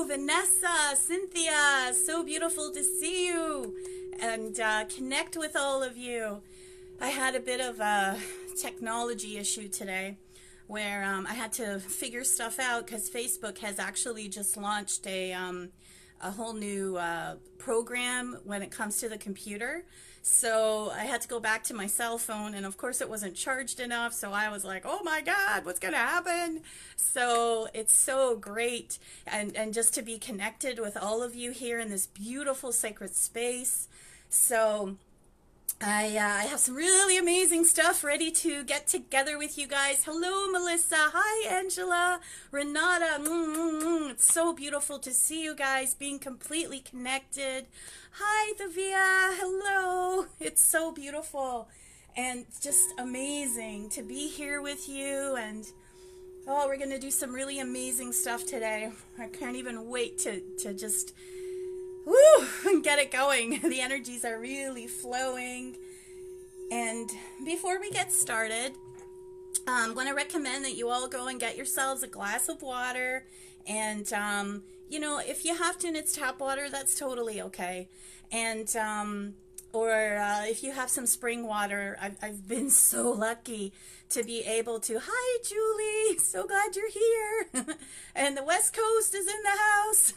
Vanessa, Cynthia, so beautiful to see you and connect with all of you. I had a bit of a technology issue today where I had to figure stuff out because Facebook has actually just launched a whole new program when it comes to the computer. So I had to go back to my cell phone, and of course it wasn't charged enough, so I was like, oh my God, what's gonna happen? So it's so great and just to be connected with all of you here in this beautiful sacred space. So I have some really amazing stuff ready to get together with you guys. Hello, Melissa. Hi, Angela. Renata. It's so beautiful to see you guys being completely connected. Hi, Thavia. Hello. It's so beautiful and just amazing to be here with you. And oh, we're going to do some really amazing stuff today. I can't even wait to just get it going. The energies are really flowing. And before we get started, I'm going to recommend that you all go and get yourselves a glass of water. And, if you have to and it's tap water, that's totally okay. And, if you have some spring water, I've been so lucky to be able to, hi, Julie, so glad you're here. And the West Coast is in the house.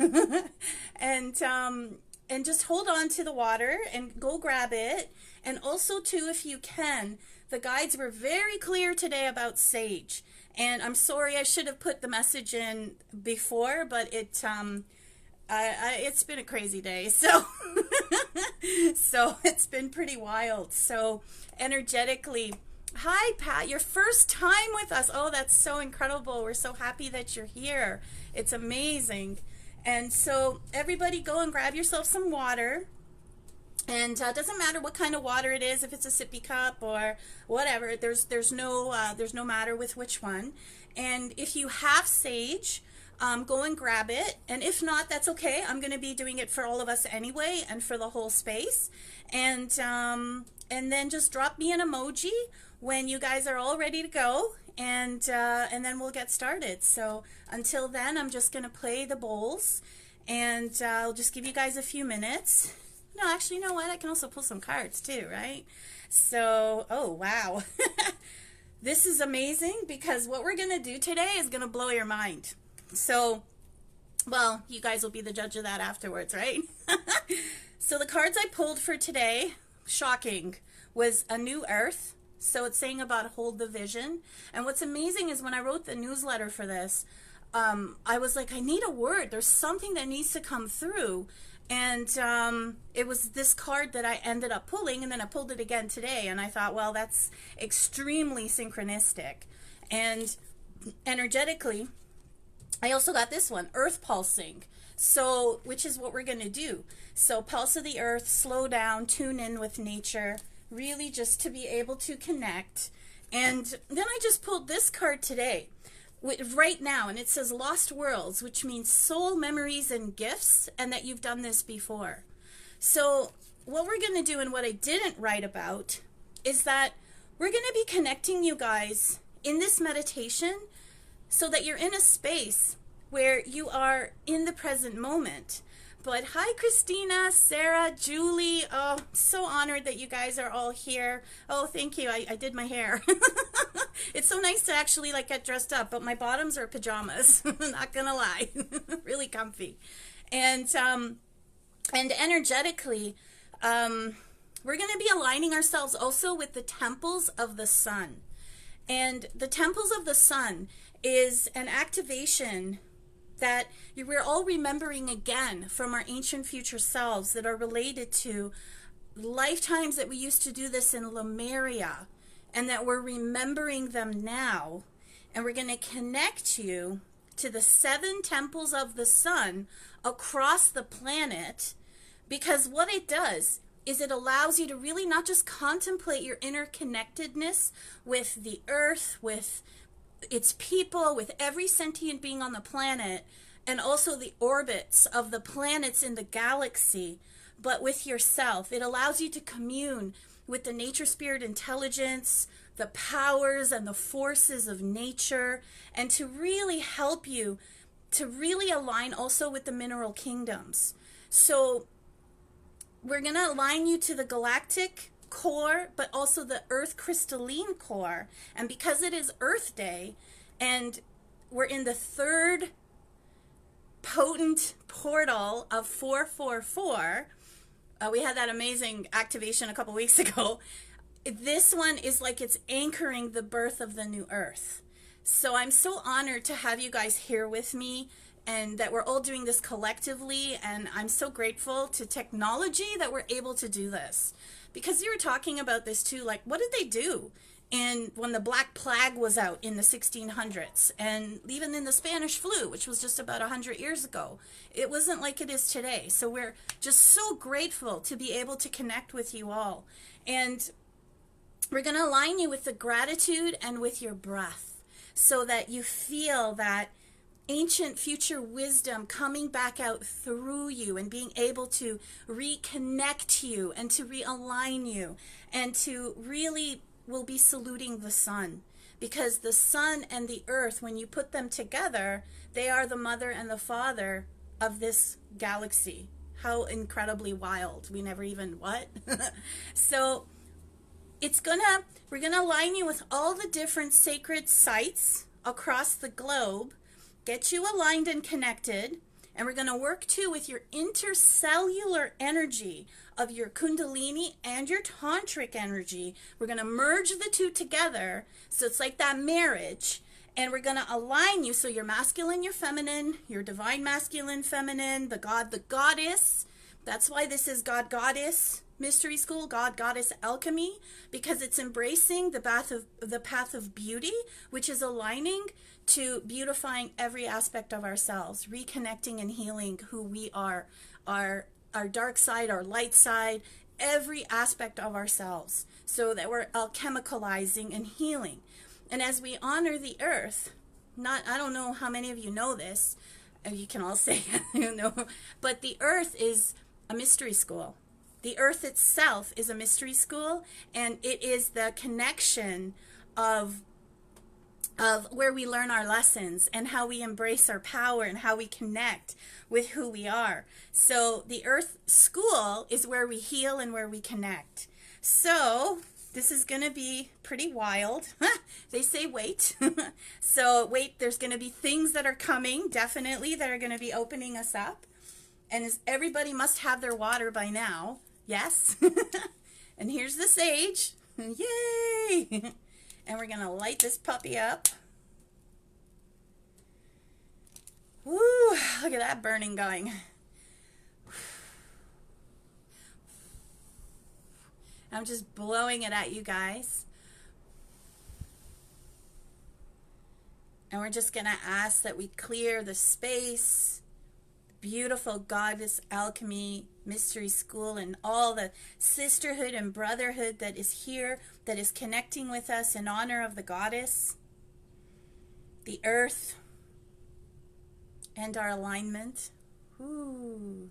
And just hold on to the water and go grab it. And also, too, if you can, the guides were very clear today about sage. And I'm sorry, I should have put the message in before, but it's been a crazy day. So, so it's been pretty wild. So energetically, hi, Pat, your first time with us. Oh, that's so incredible. We're so happy that you're here. It's amazing. And so everybody go and grab yourself some water. And it doesn't matter what kind of water it is, if it's a sippy cup or whatever. There's no matter with which one. And if you have sage, go and grab it. And if not, that's okay. I'm going to be doing it for all of us anyway, and for the whole space. And then just drop me an emoji when you guys are all ready to go, and then we'll get started. So until then, I'm just going to play the bowls, and I'll just give you guys a few minutes. No, actually, you know what? I can also pull some cards too, right? So, oh, wow. This is amazing because what we're going to do today is going to blow your mind. So, well, you guys will be the judge of that afterwards, right? So the cards I pulled for today, shocking, was a new earth. So it's saying about hold the vision. And what's amazing is when I wrote the newsletter for this, I was like, I need a word. There's something that needs to come through. And it was this card that I ended up pulling, and then I pulled it again today, and I thought, well, that's extremely synchronistic. And energetically, I also got this one, earth pulsing, so which is what we're going to do. So pulse of the earth, slow down, tune in with nature, really just to be able to connect. And then I just pulled this card today, right now, and it says Lost Worlds, which means soul memories and gifts, and that you've done this before. So what we're going to do, and what I didn't write about, is that we're going to be connecting you guys in this meditation so that you're in a space where you are in the present moment. But hi, Christina, Sarah, Julie. Oh, so honored that you guys are all here. Oh, thank you. I did my hair. It's so nice to actually get dressed up, but my bottoms are pajamas. Not gonna lie. Really comfy. And energetically, we're gonna be aligning ourselves also with the temples of the sun. And the temples of the sun is an activation that we're all remembering again from our ancient future selves that are related to lifetimes that we used to do this in Lemuria, and that we're remembering them now. And we're going to connect you to the 7 temples of the sun across the planet, because what it does is it allows you to really not just contemplate your interconnectedness with the earth, with its people, with every sentient being on the planet, and also the orbits of the planets in the galaxy, but with yourself. It allows you to commune with the nature spirit intelligence, the powers and the forces of nature, and to really help you to really align also with the mineral kingdoms. So we're going to align you to the galactic core, but also the earth crystalline core. And because it is Earth Day, and we're in the third potent portal of 444, we had that amazing activation a couple weeks ago. This one is like it's anchoring the birth of the new earth. So I'm so honored to have you guys here with me, and that we're all doing this collectively. And I'm so grateful to technology that we're able to do this, because you were talking about this too, like what did they do when the Black Plague was out in the 1600s, and even in the Spanish flu, which was just about 100 years ago. It wasn't like it is today. So we're just so grateful to be able to connect with you all. And we're going to align you with the gratitude and with your breath, so that you feel that ancient future wisdom coming back out through you, and being able to reconnect you and to realign you, and to really will be saluting the sun, because the sun and the earth, when you put them together, they are the mother and the father of this galaxy. How incredibly wild. We never even what? So we're gonna align you with all the different sacred sites across the globe, get you aligned and connected, and we're gonna work too with your intercellular energy of your Kundalini and your Tantric energy. We're gonna merge the two together, so it's like that marriage, and we're gonna align you, so your masculine, your feminine, your divine masculine, feminine, the God, the goddess. That's why this is God, Goddess Mystery School, God, Goddess Alchemy, because it's embracing the path of beauty, which is aligning to beautifying every aspect of ourselves, reconnecting and healing who we are, our dark side, our light side, every aspect of ourselves, so that we're alchemicalizing and healing. And as we honor the earth, I don't know how many of you know this, and you can all say, you know, but the earth is a mystery school. The earth itself is a mystery school, and it is the connection of where we learn our lessons, and how we embrace our power, and how we connect with who we are. So the earth school is where we heal and where we connect. So this is going to be pretty wild. They say wait. So wait, there's going to be things that are coming, definitely, that are going to be opening us up. And everybody must have their water by now. Yes. And here's the sage. Yay. And we're going to light this puppy up. Woo, look at that burning going. I'm just blowing it at you guys. And we're just going to ask that we clear the space. Beautiful Goddess Alchemy Mystery School, and all the sisterhood and brotherhood that is here, that is connecting with us in honor of the goddess, the earth, and our alignment. Ooh.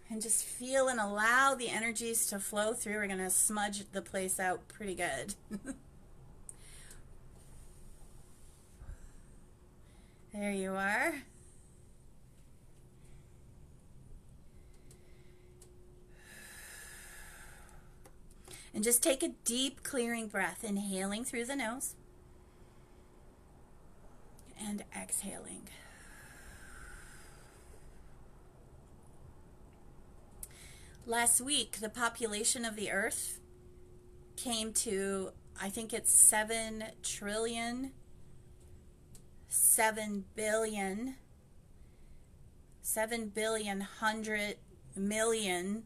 And just feel and allow the energies to flow through. We're going to smudge the place out pretty good. There you are. And just take a deep clearing breath, inhaling through the nose and exhaling. Last week, the population of the earth came to, I think it's 7 trillion, 7 billion, 100 million.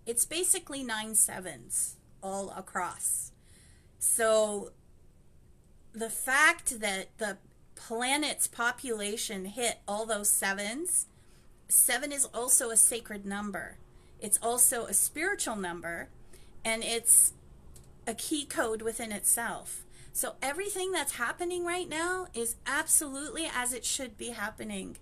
It's basically 9 sevens all across. So the fact that the planet's population hit all those sevens, 7 is also a sacred number. It's also a spiritual number, and it's a key code within itself. So everything that's happening right now is absolutely as it should be happening.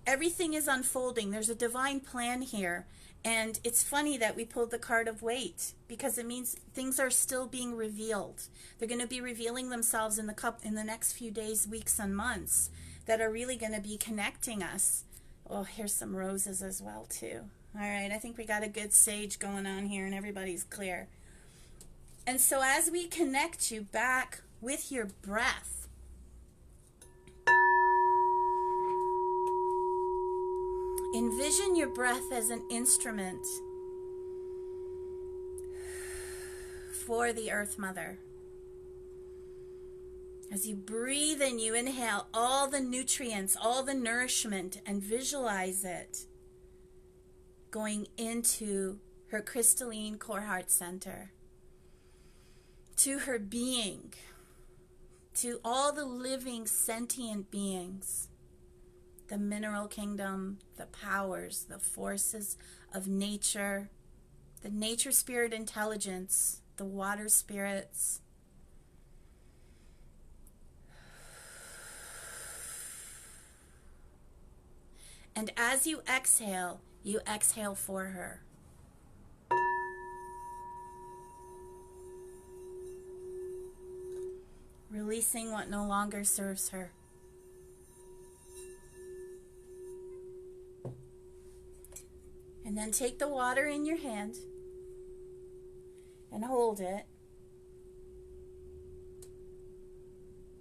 Everything is unfolding. There's a divine plan here. And it's funny that we pulled the card of weight, because it means things are still being revealed. They're going to be revealing themselves in the next few days, weeks, and months that are really going to be connecting us. Oh, here's some roses as well too. All right, I think we got a good sage going on here and everybody's clear. And so as we connect you back with your breath, envision your breath as an instrument for the Earth Mother. As you breathe in, you inhale all the nutrients, all the nourishment, and visualize it going into her crystalline core heart center, to her being, to all the living sentient beings, the mineral kingdom, the powers, the forces of nature, the nature spirit intelligence, the water spirits. And as you exhale for her. Releasing what no longer serves her. And then take the water in your hand and hold it.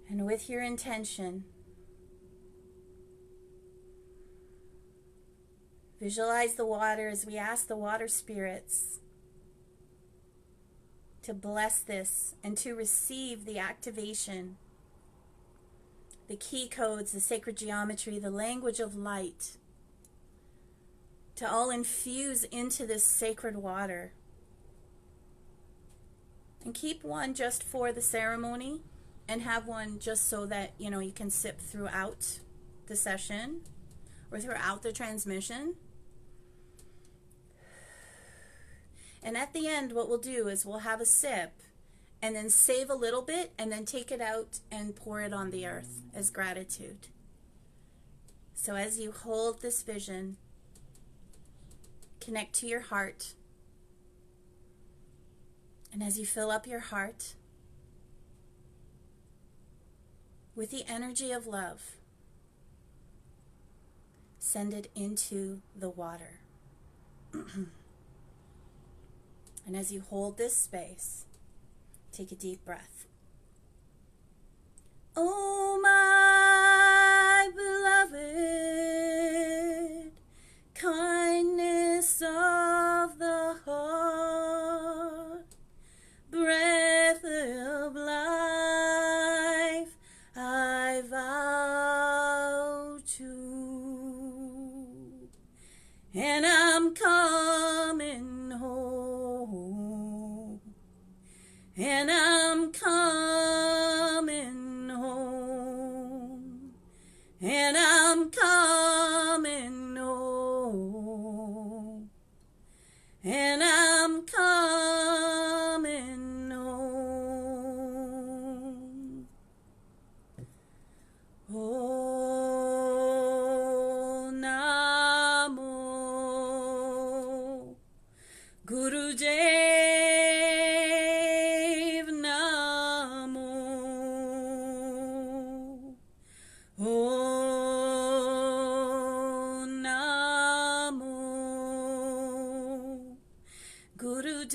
And with your intention, visualize the water as we ask the water spirits to bless this and to receive the activation, the key codes, the sacred geometry, the language of light, to all infuse into this sacred water. And keep one just for the ceremony, and have one just so that, you can sip throughout the session or throughout the transmission. And at the end, what we'll do is we'll have a sip and then save a little bit and then take it out and pour it on the earth as gratitude. So as you hold this vision, connect to your heart. And as you fill up your heart with the energy of love, send it into the water. And as you hold this space, take a deep breath. Oh, my beloved, kindness of the heart, breath of life, I vow to, and I'm coming home, and I'm coming home, and I'm coming home, and I'm coming home. Oh, Namo Gurudev Namo. Oh, Namo Gurudev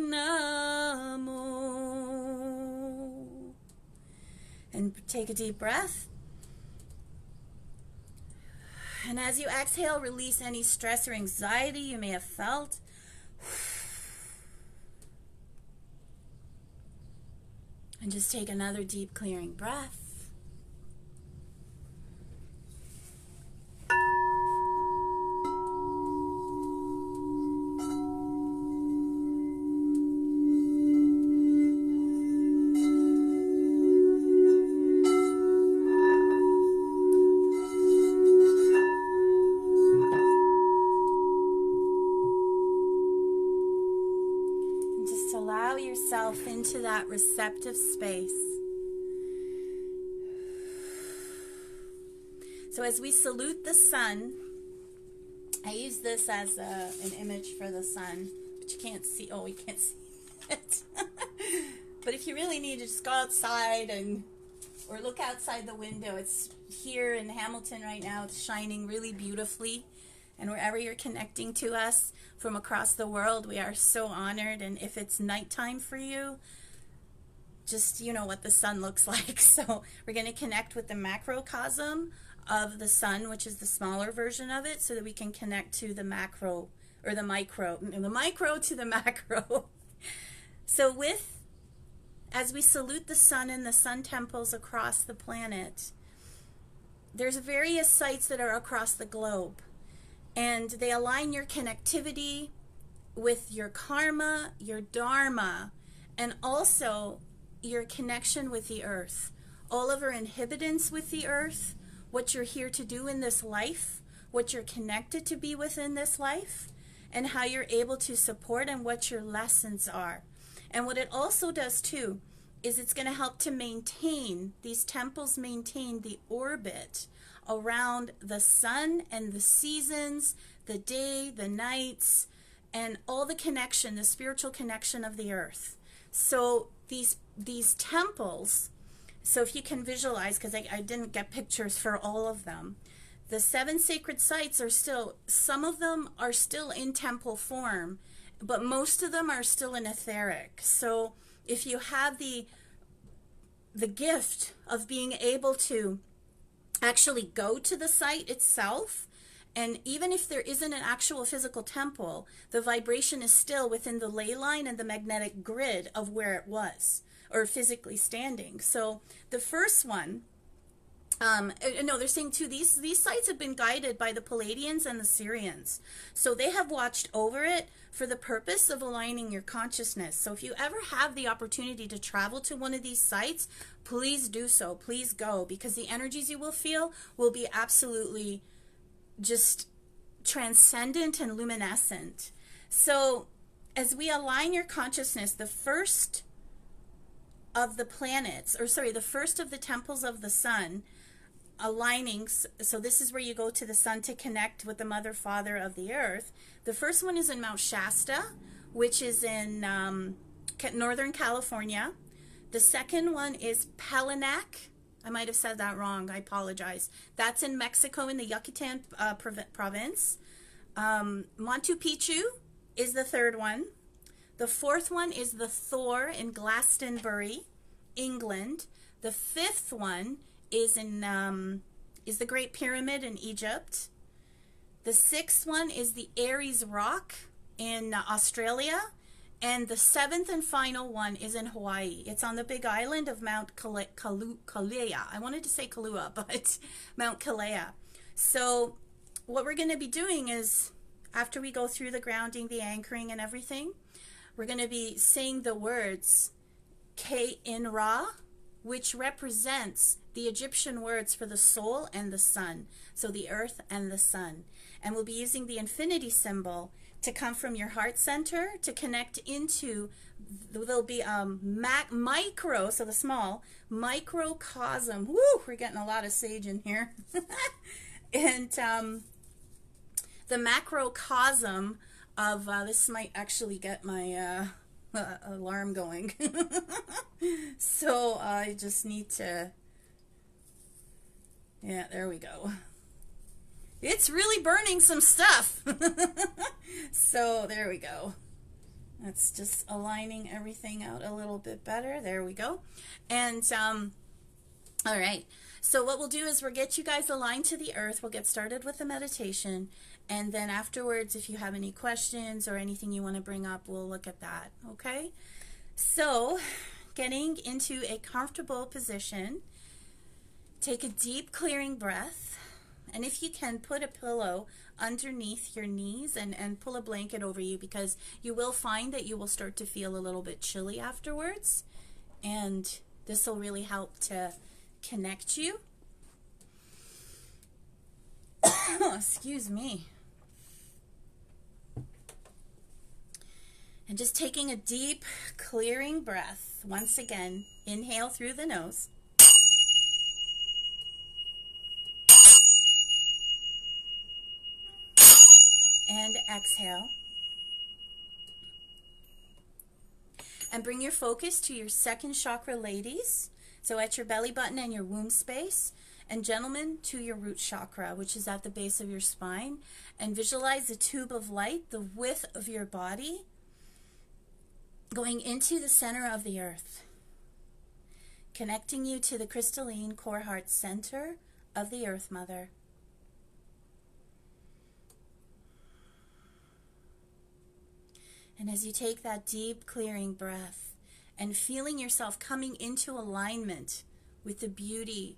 Namo. And take a deep breath. And as you exhale, release any stress or anxiety you may have felt. And just take another deep clearing breath. Allow yourself into that receptive space. So as we salute the sun I use this as an image for the sun, but you can't see. Oh, we can't see it. But if you really need to just go outside or look outside the window, it's here in Hamilton right now. It's shining really beautifully. And wherever you're connecting to us from across the world, we are so honored. And if it's nighttime for you, just you know what the sun looks like. So we're going to connect with the macrocosm of the sun, which is the smaller version of it, so that we can connect to the macro, or the micro to the macro. So as we salute the sun and the sun temples across the planet, there's various sites that are across the globe, and they align your connectivity with your karma, your dharma, and also your connection with the earth. All of our inhibitants with the earth, what you're here to do in this life, what you're connected to be within this life, and how you're able to support and what your lessons are. And what it also does too is it's going to help to maintain, these temples maintain the orbit around the sun and the seasons, the day, the nights, and all the connection, the spiritual connection of the earth. So these temples, so if you can visualize, because I didn't get pictures for all of them, the 7 sacred sites are still, some of them are still in temple form, but most of them are still in etheric. So if you have the gift of being able to actually go to the site itself, and even if there isn't an actual physical temple, the vibration is still within the ley line and the magnetic grid of where it was, or physically standing. So the first one, no, they're saying too, these sites have been guided by the Palladians and the Syrians. So they have watched over it for the purpose of aligning your consciousness. So if you ever have the opportunity to travel to one of these sites, please do so. Please go, because the energies you will feel will be absolutely just transcendent and luminescent. So as we align your consciousness, the first of the planets, or sorry, the first of the temples of the sun, aligning, so this is where you go to the sun to connect with the mother father of the earth. The first one is in Mount Shasta, which is in Northern California. The second one is Palanak. I might have said that wrong, I apologize. That's in Mexico, in the Yucatan province. Machu Picchu is the third one. The fourth one is the Thor in Glastonbury, England. The fifth one is the Great Pyramid in Egypt. The sixth one is the Aries Rock in Australia. And the seventh and final one is in Hawaii. It's on the big island of Mount Kalea. I wanted to say Kalua, but Mount Kalea. So what we're going to be doing is, after we go through the grounding, the anchoring, and everything, we're going to be saying the words Ke-in-Ra, which represents the Egyptian words for the soul and the sun. So the earth and the sun. And we'll be using the infinity symbol to come from your heart center to connect into, there'll be micro, so the small, microcosm. Woo, we're getting a lot of sage in here. And the macrocosm of, this might actually get my alarm going. So I just need to, yeah, there we go. It's really burning some stuff. So there we go. That's just aligning everything out a little bit better. There we go. And all right. So what we'll do is we'll get you guys aligned to the earth. We'll get started with the meditation. And then afterwards, if you have any questions or anything you want to bring up, we'll look at that. Okay? So getting into a comfortable position, take a deep clearing breath. And if you can, put a pillow underneath your knees and pull a blanket over you, because you will find that you will start to feel a little bit chilly afterwards. And this will really help to connect you. Excuse me. And just taking a deep clearing breath. Once again, inhale through the nose. and exhale. And bring your focus to your second chakra, ladies. So at your belly button and your womb space. And gentlemen, to your root chakra, which is at the base of your spine. And visualize a tube of light, the width of your body, going into the center of the earth, connecting you to the crystalline core heart center of the Earth Mother. And as you take that deep clearing breath and feeling yourself coming into alignment with the beauty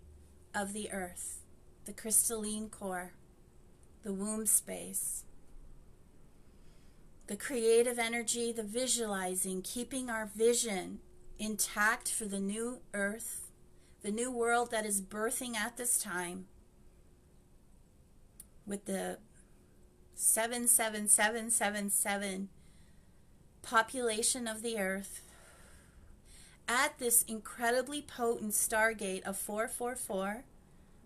of the earth, the crystalline core, the womb space, the creative energy, the visualizing, keeping our vision intact for the new earth, the new world that is birthing at this time, with the 77777 population of the earth, at this incredibly potent stargate of 444,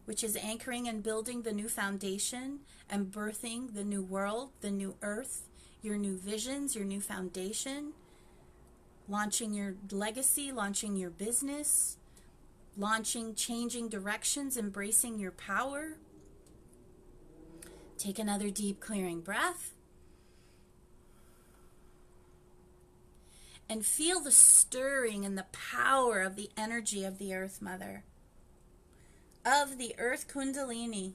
which is anchoring and building the new foundation and birthing the new world, the new earth, your new visions, your new foundation, launching your legacy, launching your business, launching, changing directions, embracing your power. Take another deep clearing breath. And feel the stirring and the power of the energy of the Earth Mother, of the Earth Kundalini.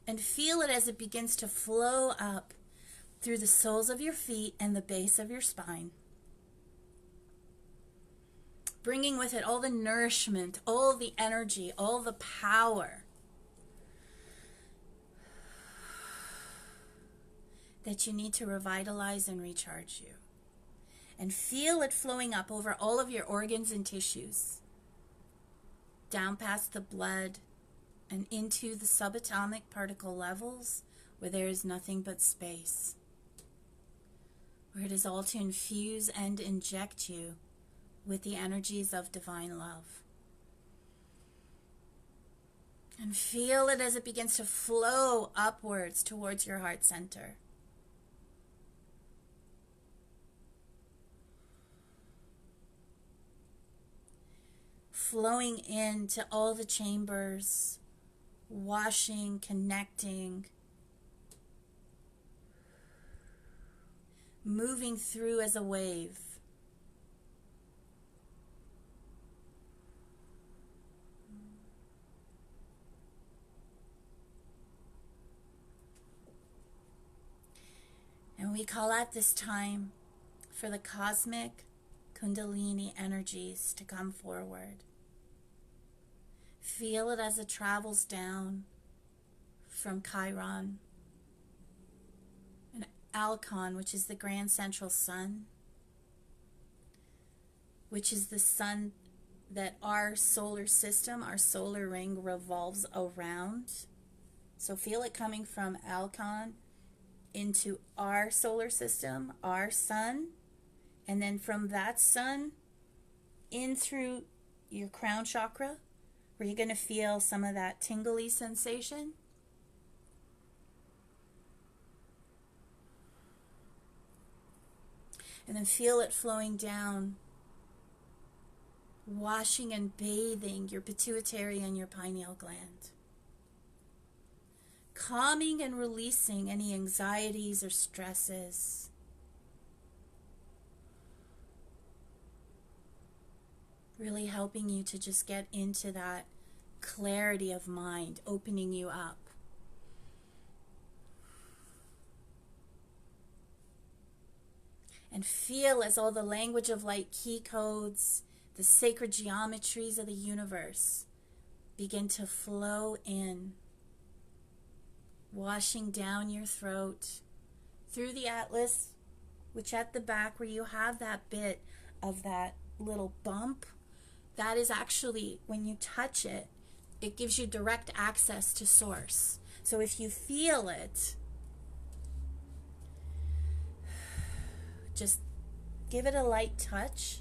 And feel it as it begins to flow up through the soles of your feet and the base of your spine, bringing with it all the nourishment, all the energy, all the power that you need to revitalize and recharge you. And feel it flowing up over all of your organs and tissues, down past the blood and into the subatomic particle levels where there is nothing but space, where it is all to infuse and inject you with the energies of divine love. And feel it as it begins to flow upwards towards your heart center. Flowing into all the chambers, washing, connecting, moving through as a wave. And we call out this time for the cosmic Kundalini energies to come forward. Feel it as it travels down from Chiron and Alcon, which is the grand central sun, which is the sun that our solar system, our solar ring revolves around. So feel it coming from Alcon into our solar system, our sun, and then from that sun in through your crown chakra, where you're going to feel some of that tingly sensation. And then feel it flowing down, washing and bathing your pituitary and your pineal gland, calming and releasing any anxieties or stresses. Really helping you to just get into that clarity of mind, opening you up. And feel as all the language of light key codes, the sacred geometries of the universe begin to flow in, washing down your throat, through the atlas, which at the back where you have that bit of that little bump, that is actually, when you touch it, it gives you direct access to source. So if you feel it, just give it a light touch,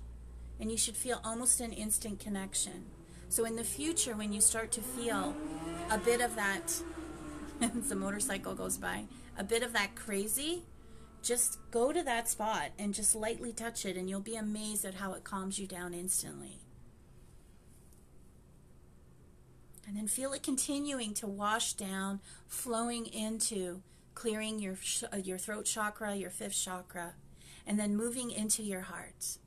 and you should feel almost an instant connection. So in the future, when you start to feel a bit of that, as the motorcycle goes by, a bit of that crazy, just go to that spot and just lightly touch it, and you'll be amazed at how it calms you down instantly. And then feel it continuing to wash down, flowing into clearing your throat chakra, your fifth chakra, and then moving into your heart,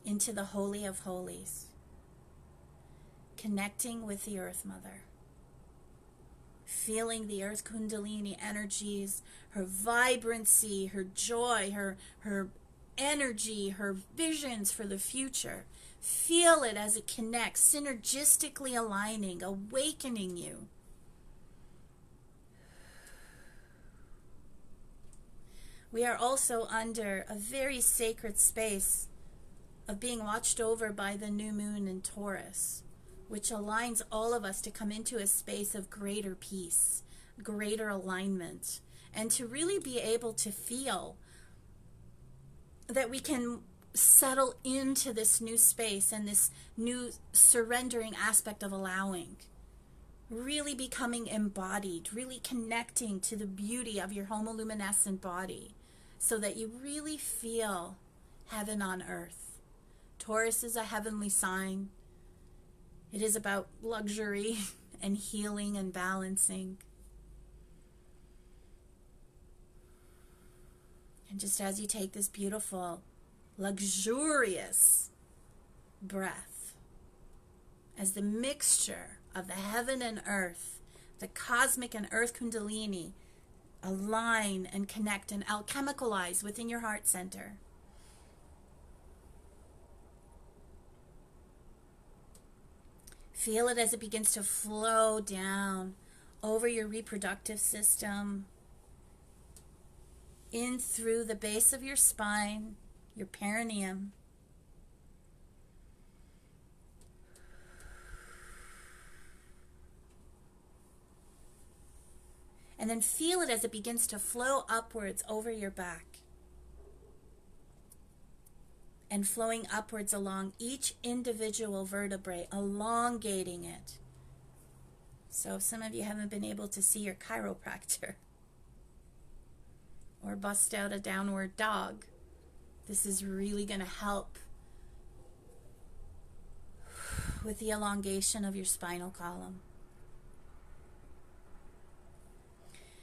into the Holy of Holies, connecting with the Earth Mother, feeling the Earth Kundalini energies, her vibrancy, her joy, her energy, her visions for the future. Feel it as it connects, synergistically aligning, awakening you. We are also under a very sacred space of being watched over by the new moon in Taurus, which aligns all of us to come into a space of greater peace, greater alignment, and to really be able to feel that we can settle into this new space and this new surrendering aspect of allowing, really becoming embodied, really connecting to the beauty of your homoluminescent body so that you really feel heaven on earth. Taurus is a heavenly sign. It is about luxury and healing and balancing. And just as you take this beautiful, luxurious breath, as the mixture of the heaven and earth, the cosmic and earth kundalini align and connect and alchemicalize within your heart center, feel it as it begins to flow down over your reproductive system, in through the base of your spine, your perineum. And then feel it as it begins to flow upwards over your back. And flowing upwards along each individual vertebrae, elongating it. So if some of you haven't been able to see your chiropractor or bust out a downward dog, this is really going to help with the elongation of your spinal column.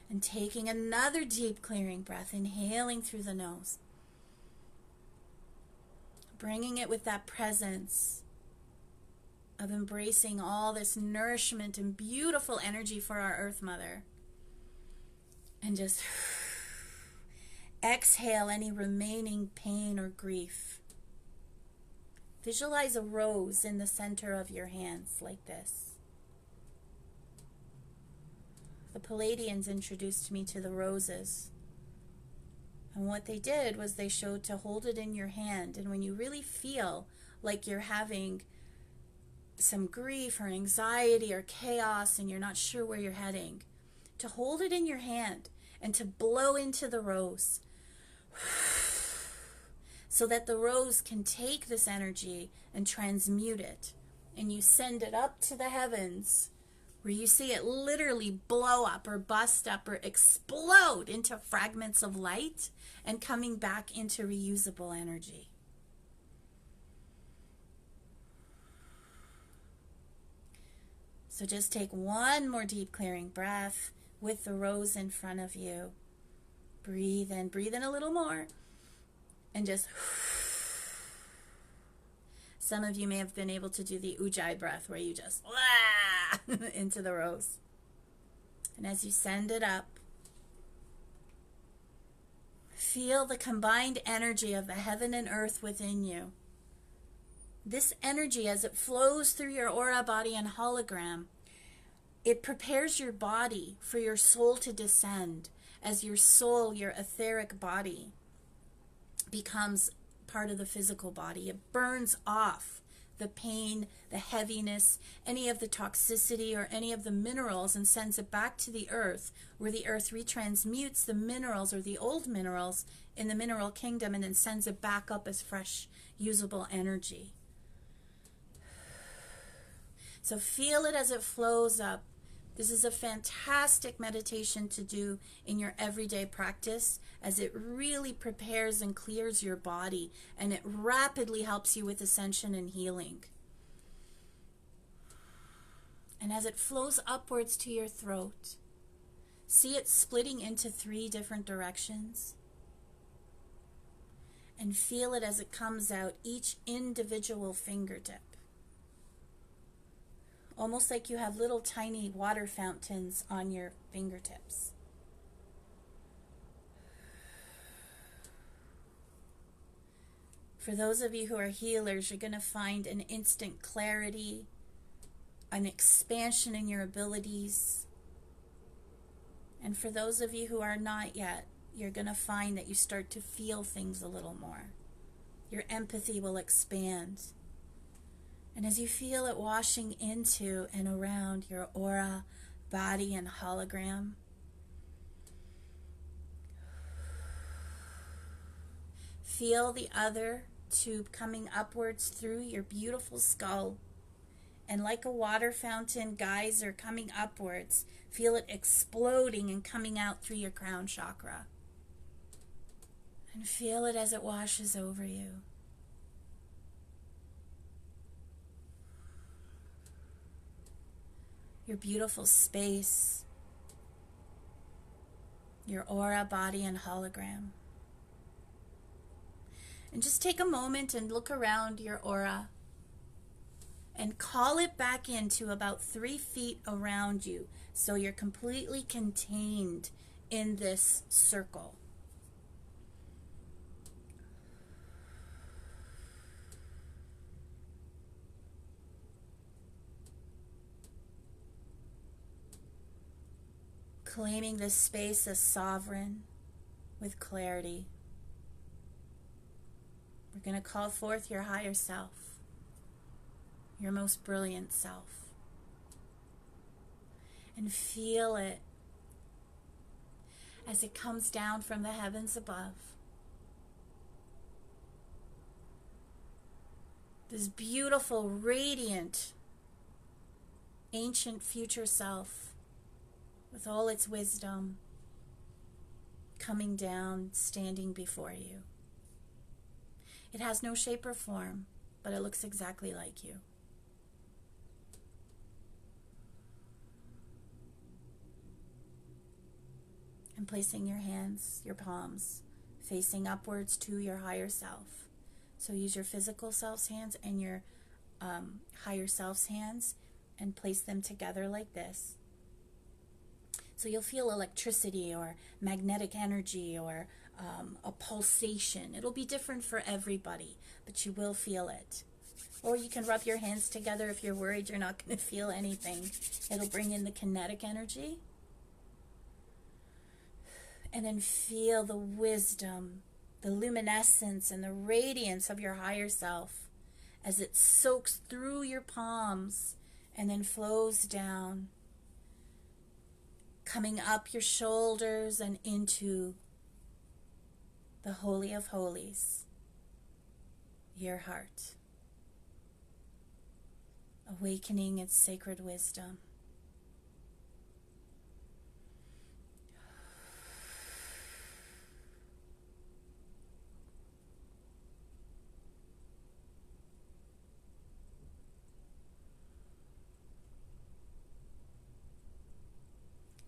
And taking another deep clearing breath, inhaling through the nose. Bringing it with that presence of embracing all this nourishment and beautiful energy for our Earth Mother. And just exhale any remaining pain or grief. Visualize a rose in the center of your hands like this. The Palladians introduced me to the roses. And what they did was they showed to hold it in your hand. And when you really feel like you're having some grief or anxiety or chaos and you're not sure where you're heading, to hold it in your hand and to blow into the rose so that the rose can take this energy and transmute it. And you send it up to the heavens, where you see it literally blow up or bust up or explode into fragments of light and coming back into reusable energy. So just take one more deep clearing breath with the rose in front of you. Breathe in a little more, and just some of you may have been able to do the Ujjayi breath where you just into the rose. And as you send it up, feel the combined energy of the heaven and earth within you. This energy, as it flows through your aura, body, and hologram, it prepares your body for your soul to descend, as your soul, your etheric body, becomes part of the physical body. It burns off the pain, the heaviness, any of the toxicity or any of the minerals, and sends it back to the earth, where the earth retransmutes the minerals or the old minerals in the mineral kingdom and then sends it back up as fresh, usable energy. So feel it as it flows up. This is a fantastic meditation to do in your everyday practice, as it really prepares and clears your body, and it rapidly helps you with ascension and healing. And as it flows upwards to your throat, see it splitting into 3 different directions. And feel it as it comes out, each individual fingertip. Almost like you have little tiny water fountains on your fingertips. For those of you who are healers, you're going to find an instant clarity, an expansion in your abilities. And for those of you who are not yet, you're going to find that you start to feel things a little more. Your empathy will expand. And as you feel it washing into and around your aura, body, and hologram, feel the other tube coming upwards through your beautiful skull. And like a water fountain geyser coming upwards, feel it exploding and coming out through your crown chakra. And feel it as it washes over you. Your beautiful space, your aura, body, and hologram. And just take a moment and look around your aura and call it back into about 3 feet around you, so you're completely contained in this circle. Claiming this space as sovereign with clarity. We're going to call forth your higher self, your most brilliant self. And feel it as it comes down from the heavens above. This beautiful, radiant, ancient future self, with all its wisdom, coming down, standing before you. It has no shape or form, but it looks exactly like you. And placing your hands, your palms, facing upwards to your higher self. So use your physical self's hands and your higher self's hands and place them together like this. So you'll feel electricity or magnetic energy or a pulsation. It'll be different for everybody, but you will feel it. Or you can rub your hands together if you're worried you're not going to feel anything. It'll bring in the kinetic energy. And then feel the wisdom, the luminescence, and the radiance of your higher self as it soaks through your palms and then flows down, coming up your shoulders and into the Holy of Holies, your heart, awakening its sacred wisdom.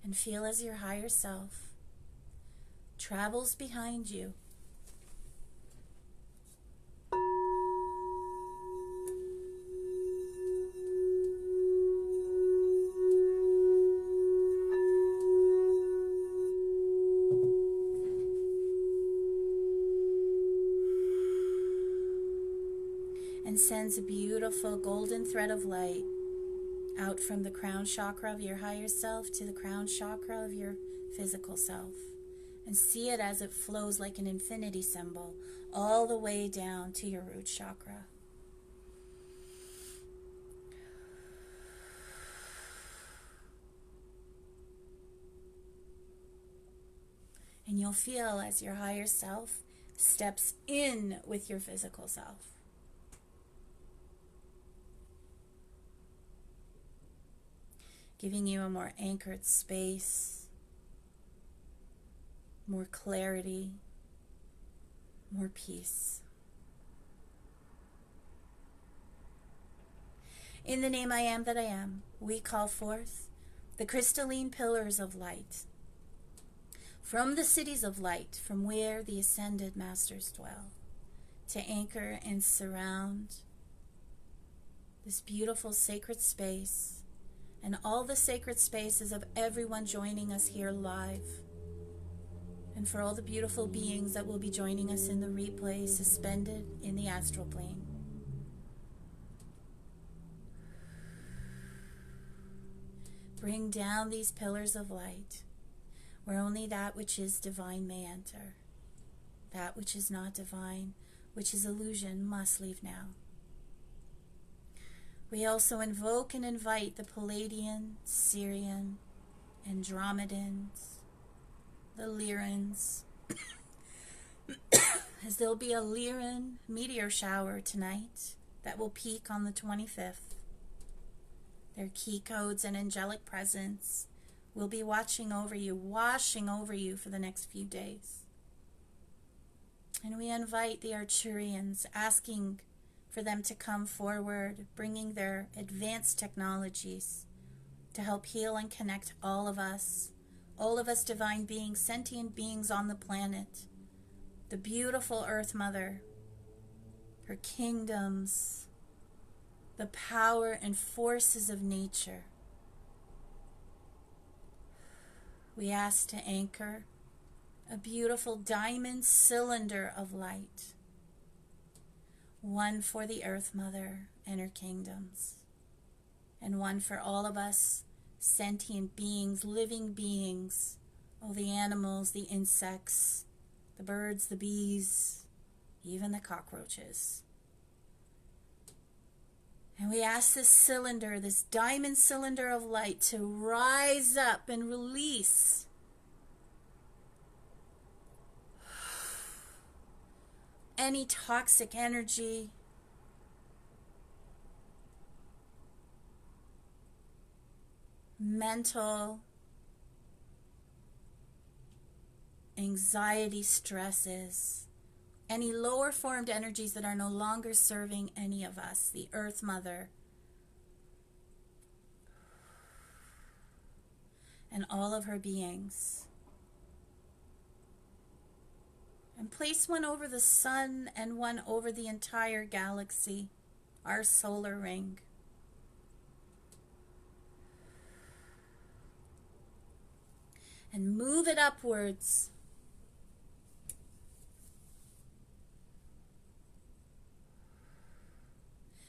And feel as your higher self travels behind you, and sends a beautiful golden thread of light out from the crown chakra of your higher self to the crown chakra of your physical self. And see it as it flows like an infinity symbol all the way down to your root chakra. And you'll feel as your higher self steps in with your physical self. giving you a more anchored space, more clarity, more peace. In the name I am that I am, we call forth the crystalline pillars of light from the cities of light, from where the ascended masters dwell, to anchor and surround this beautiful sacred space and all the sacred spaces of everyone joining us here live, and for all the beautiful beings that will be joining us in the replay, suspended in the astral plane. Bring down these pillars of light, where only that which is divine may enter. That which is not divine, which is illusion, must leave now. We also invoke and invite the Palladian, Syrian, Andromedans, the Lyrans, as there'll be a Lyran meteor shower tonight that will peak on the 25th. Their key codes and angelic presence will be watching over you, washing over you for the next few days. And we invite the Arcturians, asking for them to come forward, bringing their advanced technologies to help heal and connect all of us divine beings, sentient beings on the planet, the beautiful Earth Mother, her kingdoms, the power and forces of nature. We ask to anchor a beautiful diamond cylinder of light, one for the Earth Mother and her kingdoms, and one for all of us sentient beings, living beings, all the animals, the insects, the birds, the bees, even the cockroaches. And we ask this cylinder, this diamond cylinder of light, to rise up and release any toxic energy, mental, anxiety, stresses, any lower formed energies that are no longer serving any of us, the Earth Mother, and all of her beings. And place one over the sun and one over the entire galaxy, our solar ring. And move it upwards.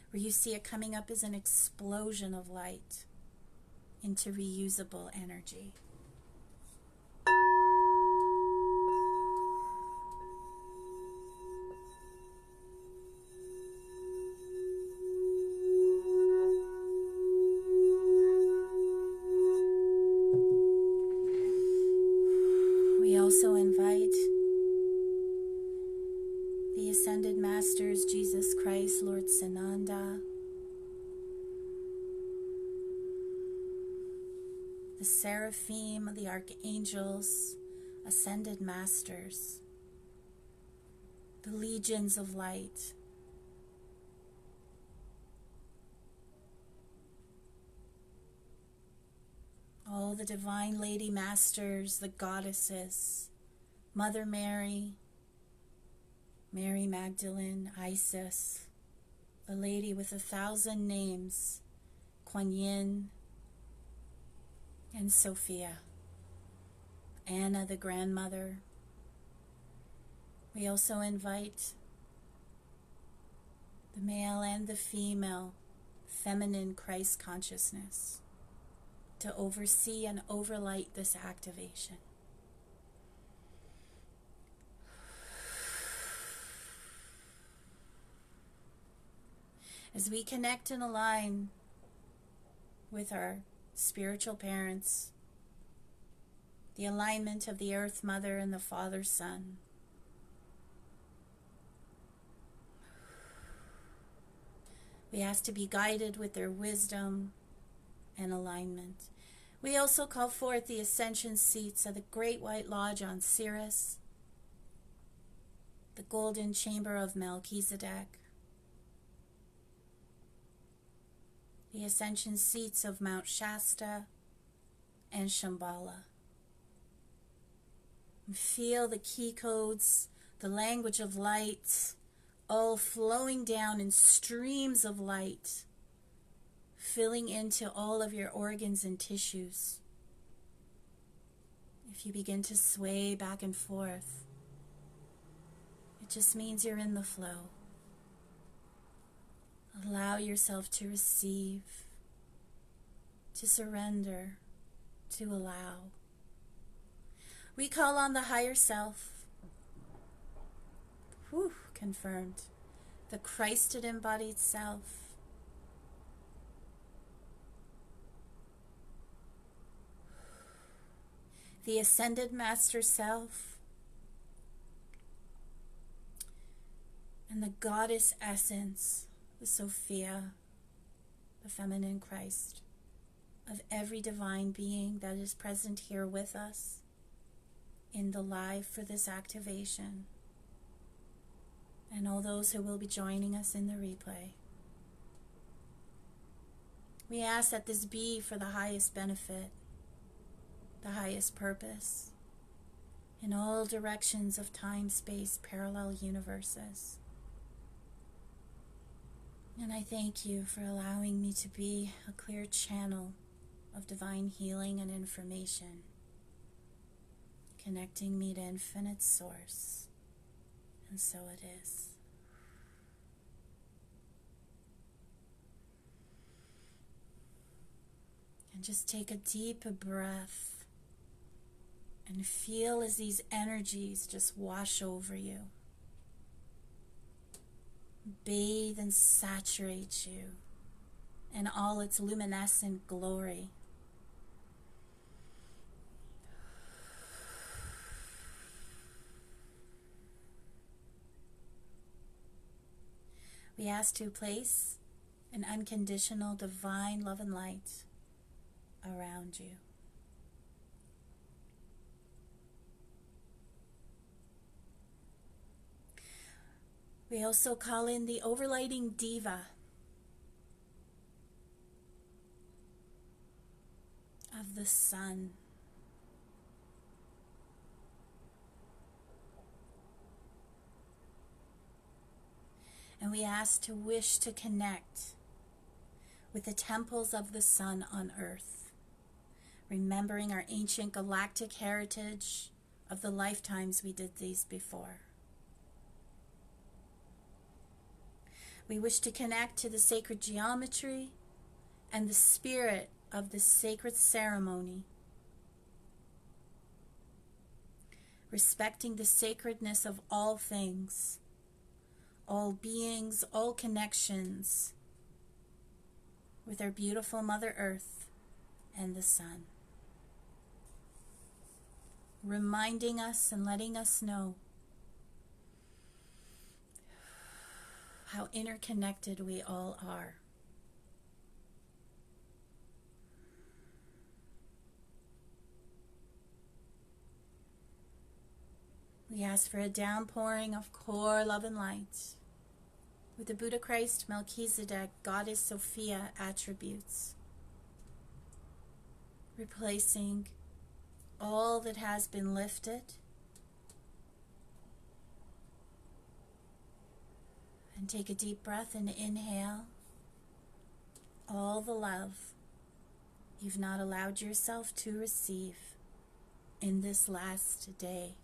Where you see it coming up as an explosion of light into reusable energy. We also invite the Ascended Masters, Jesus Christ, Lord Sananda, the Seraphim, the Archangels, Ascended Masters, the Legions of Light, all the Divine Lady Masters, the Goddesses, Mother Mary, Mary Magdalene, Isis, the Lady with 1,000 names, Kuan Yin, and Sophia, Anna the Grandmother. We also invite the male and the female, feminine Christ consciousness to oversee and overlight this activation. As we connect and align with our spiritual parents, the alignment of the Earth Mother and the Father Son, we ask to be guided with their wisdom, and alignment. We also call forth the ascension seats of the Great White Lodge on Sirius, the Golden Chamber of Melchizedek, the ascension seats of Mount Shasta and Shambhala. And feel the key codes, the language of light, all flowing down in streams of light, filling into all of your organs and tissues. If you begin to sway back and forth, it just means you're in the flow. Allow yourself to receive, to surrender, to allow. We call on the higher self. Confirmed. The Christed embodied self. The ascended master self. And the goddess essence, the Sophia, the feminine Christ, of every divine being that is present here with us in the live for this activation, and all those who will be joining us in the replay. We ask that this be for the highest benefit, the highest purpose, in all directions of time, space, parallel universes. And I thank you for allowing me to be a clear channel of divine healing and information, connecting me to infinite source. And so it is. And just take a deep breath and feel as these energies just wash over you, bathe and saturate you in all its luminescent glory. We ask to place an unconditional divine love and light around you. We also call in the overlighting diva of the sun. And we ask to wish to connect with the temples of the sun on earth, remembering our ancient galactic heritage of the lifetimes we did these before. We wish to connect to the sacred geometry and the spirit of the sacred ceremony, respecting the sacredness of all things, all beings, all connections with our beautiful Mother Earth and the sun, reminding us and letting us know how interconnected we all are. We ask for a downpouring of core love and light with the Buddha Christ, Melchizedek, Goddess Sophia attributes, replacing all that has been lifted and take a deep breath and inhale all the love you've not allowed yourself to receive in this last day.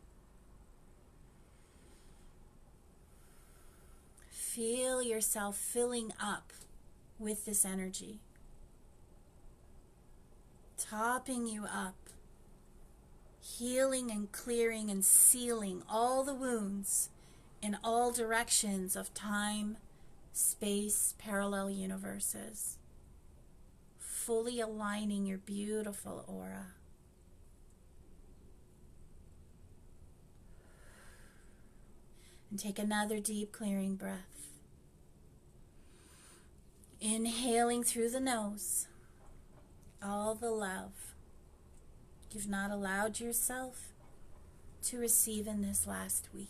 Feel yourself filling up with this energy, topping you up, healing and clearing and sealing all the wounds in all directions of time, space, parallel universes, fully aligning your beautiful aura. And take another deep clearing breath. Inhaling through the nose all the love you've not allowed yourself to receive in this last week.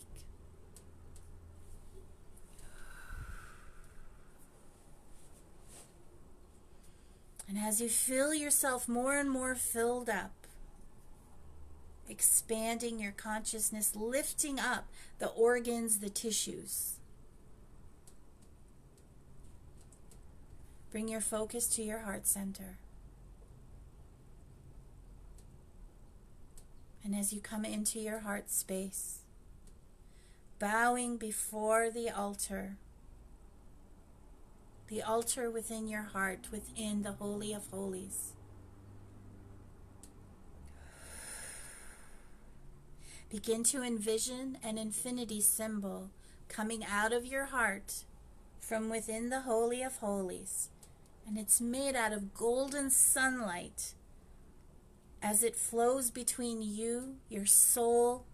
And as you feel yourself more and more filled up, expanding your consciousness, lifting up the organs, the tissues, bring your focus to your heart center. And as you come into your heart space, bowing before the altar within your heart, within the Holy of Holies, begin to envision an infinity symbol coming out of your heart from within the Holy of Holies. And it's made out of golden sunlight as it flows between you, your soul,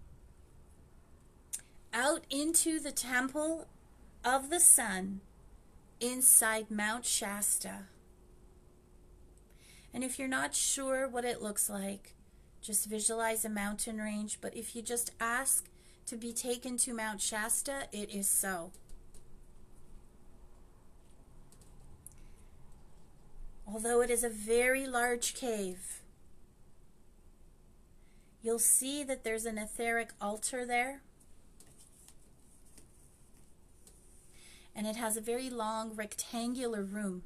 out into the temple of the sun inside Mount Shasta. And if you're not sure what it looks like, just visualize a mountain range. But if you just ask to be taken to Mount Shasta, it is so. Although it is a very large cave, you'll see that there's an etheric altar there. And it has a very long rectangular room.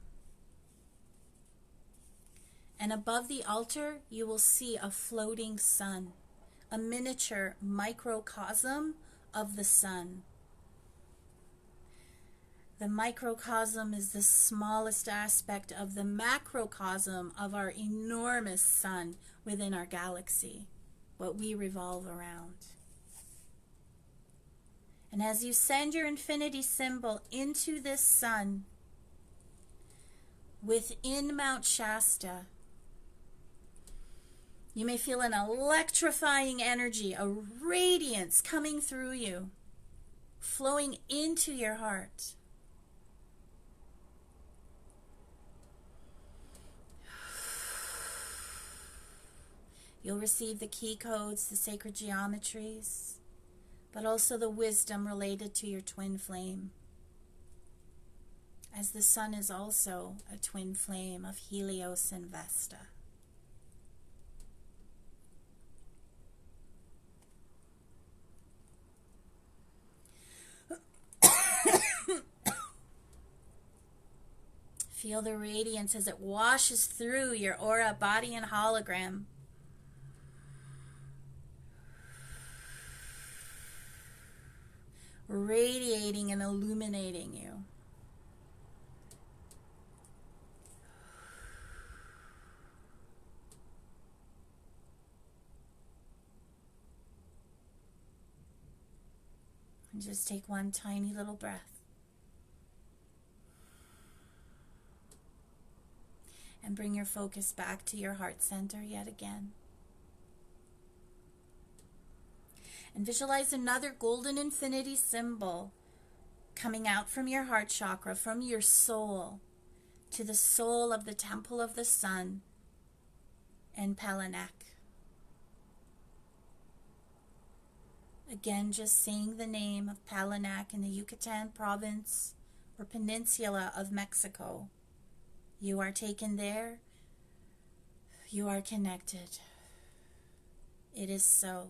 And above the altar, you will see a floating sun, a miniature microcosm of the sun. The microcosm is the smallest aspect of the macrocosm of our enormous sun within our galaxy, what we revolve around. And as you send your infinity symbol into this sun, within Mount Shasta, you may feel an electrifying energy, a radiance coming through you, flowing into your heart. You'll receive the key codes, the sacred geometries, but also the wisdom related to your twin flame, as the sun is also a twin flame of Helios and Vesta. Feel the radiance as it washes through your aura, body, and hologram. Radiating and illuminating you. And just take one tiny little breath. And bring your focus back to your heart center yet again. And visualize another golden infinity symbol coming out from your heart chakra, from your soul, to the soul of the Temple of the Sun in Palanak. Again, just saying the name of Palanak in the Yucatan province or peninsula of Mexico. You are taken there. You are connected. It is so.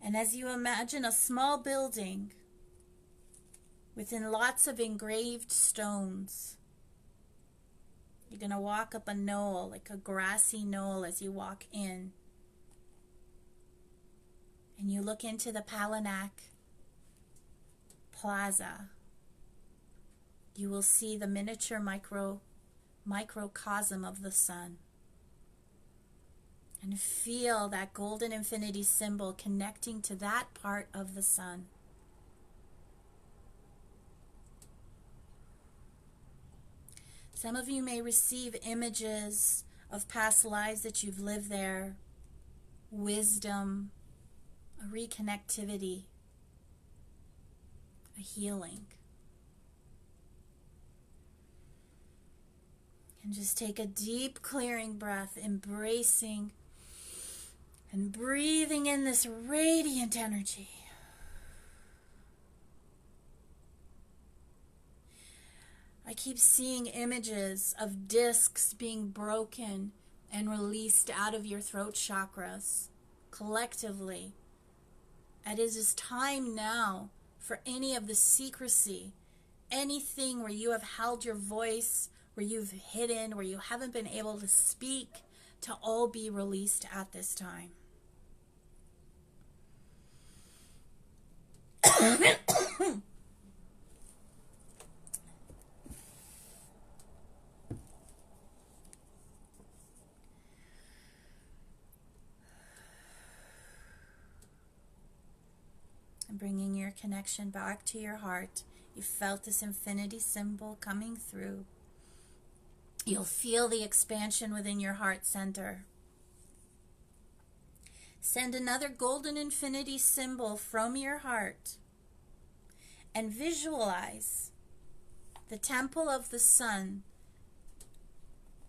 And as you imagine a small building within lots of engraved stones, you're going to walk up a knoll, like a grassy knoll as you walk in. And you look into the Palanak Plaza. You will see the miniature microcosm of the sun. And feel that golden infinity symbol connecting to that part of the sun. Some of you may receive images of past lives that you've lived there, wisdom, a reconnectivity, a healing. And just take a deep clearing breath, embracing and breathing in this radiant energy. I keep seeing images of discs being broken and released out of your throat chakras collectively. And it is time now for any of the secrecy, anything where you have held your voice, where you've hidden, where you haven't been able to speak, to all be released at this time. And bringing your connection back to your heart, you felt this infinity symbol coming through. You'll feel the expansion within your heart center. Send another golden infinity symbol from your heart and visualize the temple of the sun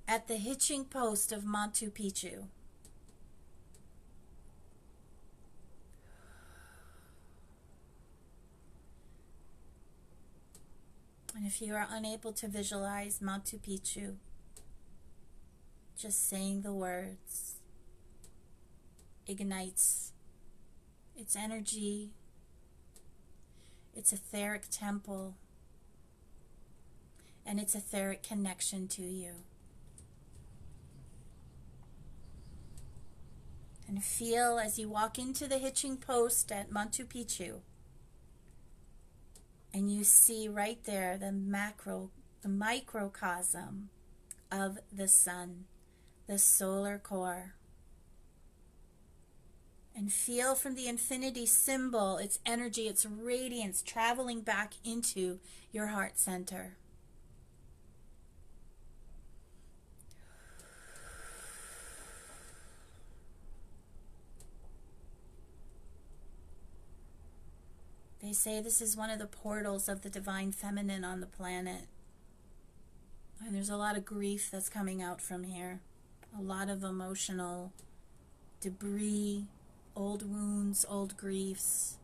at the hitching post of Machu Picchu. And if you are unable to visualize Machu Picchu, just saying the words ignites its energy, its etheric temple, and its etheric connection to you. And feel as you walk into the hitching post at Machu Picchu, and you see right there the microcosm of the sun, the solar core. And feel from the infinity symbol, its energy, its radiance traveling back into your heart center. They say this is one of the portals of the divine feminine on the planet. And there's a lot of grief that's coming out from here. A lot of emotional debris, old wounds, old griefs.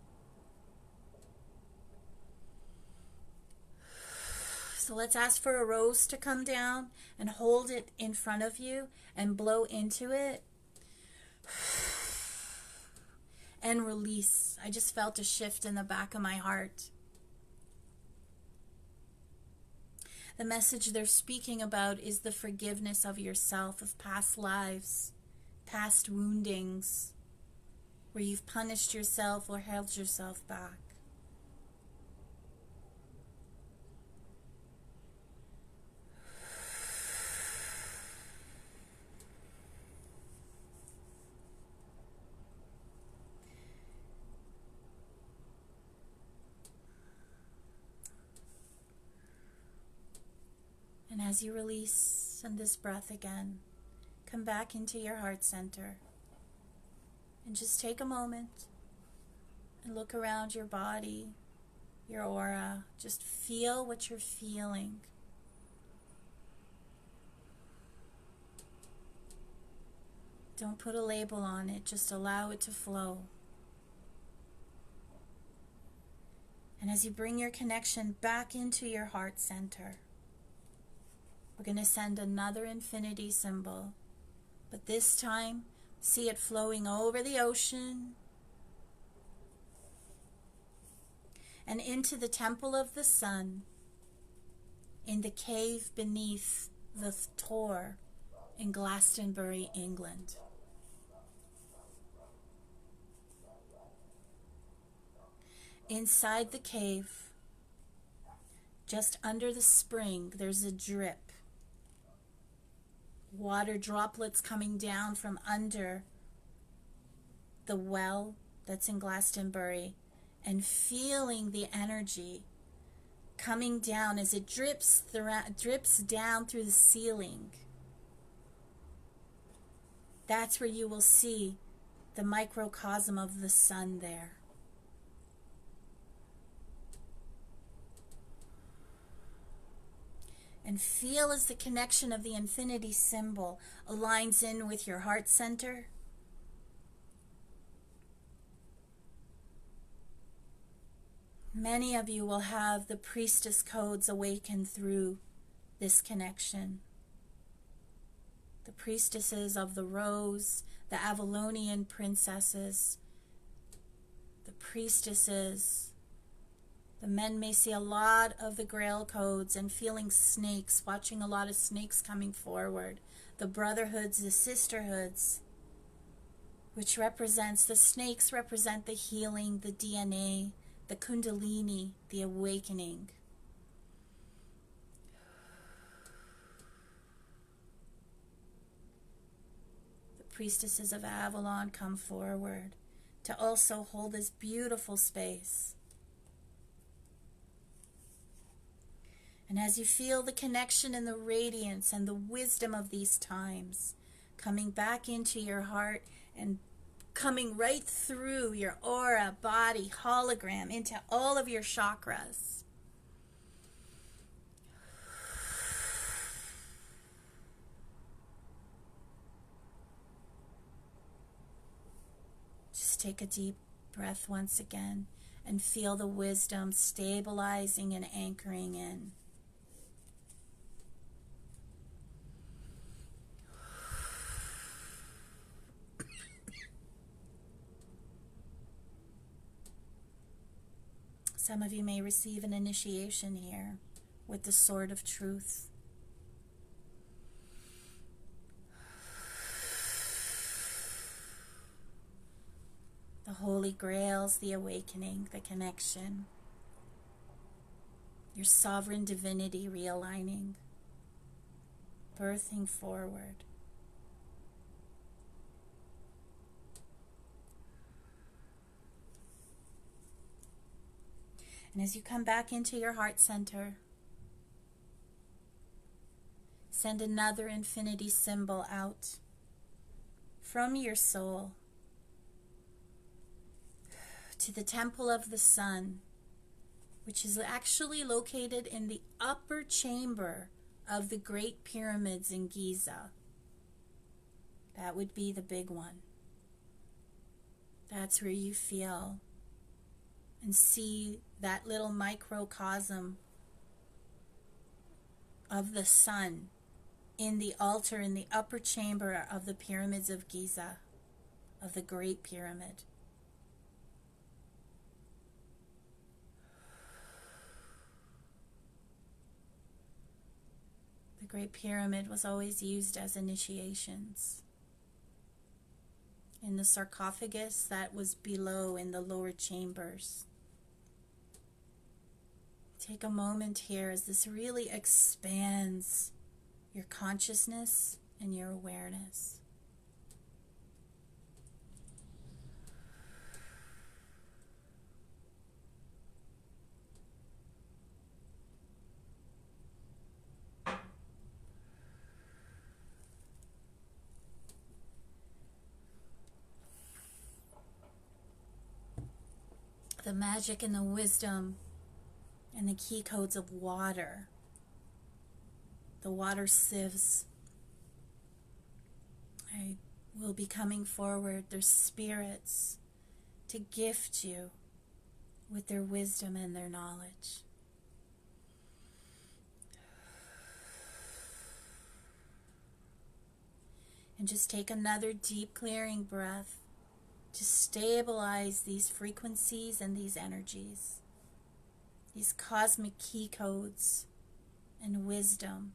So let's ask for a rose to come down and hold it in front of you and blow into it. And release. I just felt a shift in the back of my heart. The message they're speaking about is the forgiveness of yourself, of past lives, past woundings, where you've punished yourself or held yourself back. And as you release in this breath again, come back into your heart center and just take a moment and look around your body, your aura. Just feel what you're feeling. Don't put a label on it, just allow it to flow. And as you bring your connection back into your heart center, we're going to send another infinity symbol, but this time, see it flowing over the ocean and into the temple of the sun in the cave beneath the Tor in Glastonbury, England. Inside the cave, just under the spring, there's a drip. Water droplets coming down from under the well that's in Glastonbury, and feeling the energy coming down as it drips down through the ceiling. That's where you will see the microcosm of the sun there. And feel as the connection of the infinity symbol aligns in with your heart center. Many of you will have the priestess codes awaken through this connection. The priestesses of the rose, the Avalonian princesses, the priestesses. The men may see a lot of the Grail codes and feeling snakes, watching a lot of snakes coming forward. The brotherhoods, the sisterhoods, which represents, the snakes represent the healing, the DNA, the Kundalini, the awakening. The priestesses of Avalon come forward to also hold this beautiful space. And as you feel the connection and the radiance and the wisdom of these times coming back into your heart and coming right through your aura, body, hologram, into all of your chakras. Just take a deep breath once again and feel the wisdom stabilizing and anchoring in. Some of you may receive an initiation here with the sword of truth. The Holy Grails, the awakening, the connection. Your sovereign divinity realigning, birthing forward. And as you come back into your heart center, send another infinity symbol out from your soul to the Temple of the Sun, which is actually located in the upper chamber of the Great Pyramids in Giza. That would be the big one. That's where you feel and see that little microcosm of the sun in the altar in the upper chamber of the pyramids of Giza, of the Great Pyramid. The Great Pyramid was always used as initiations. In the sarcophagus that was below in the lower chambers. Take a moment here as this really expands your consciousness and your awareness. The magic and the wisdom and the key codes of water, the water sieves, will be coming forward, their spirits, to gift you with their wisdom and their knowledge. And just take another deep clearing breath to stabilize these frequencies and these energies, these cosmic key codes and wisdom.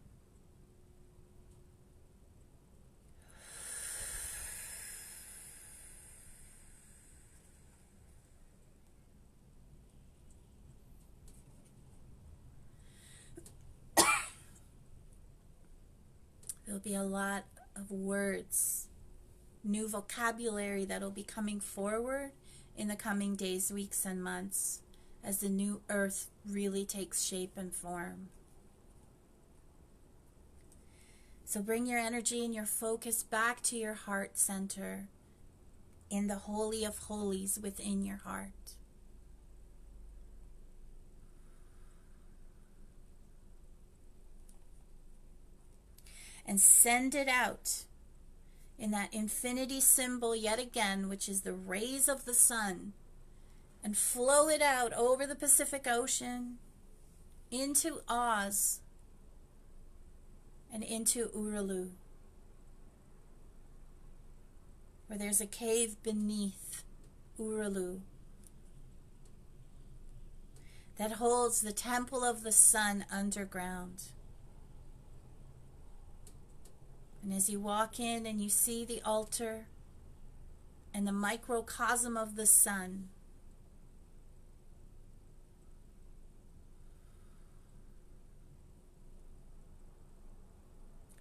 There'll be a lot of words, new vocabulary that'll be coming forward in the coming days, weeks, and months as the new earth really takes shape and form. So bring your energy and your focus back to your heart center in the Holy of Holies within your heart. and send it out in that infinity symbol yet again, which is the rays of the sun, and flow it out over the Pacific Ocean, into Oz, and into Urulu, where there's a cave beneath Urulu that holds the Temple of the Sun underground. And as you walk in and you see the altar and the microcosm of the sun,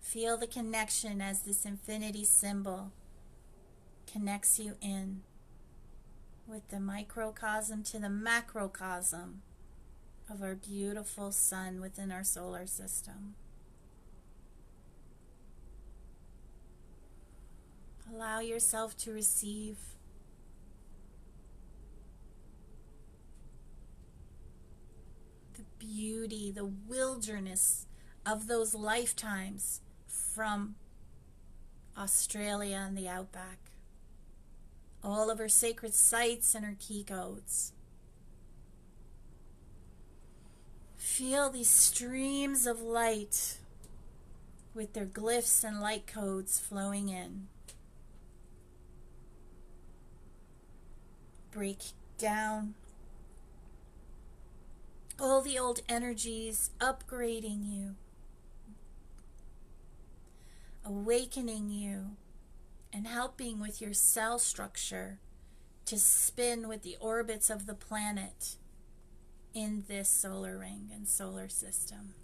feel the connection as this infinity symbol connects you in with the microcosm to the macrocosm of our beautiful sun within our solar system. Allow yourself to receive the beauty, the wilderness of those lifetimes from Australia and the outback. All of our sacred sites and our key codes. Feel these streams of light with their glyphs and light codes flowing in. Break down all the old energies, upgrading you, awakening you, and helping with your cell structure to spin with the orbits of the planet in this solar ring and solar system.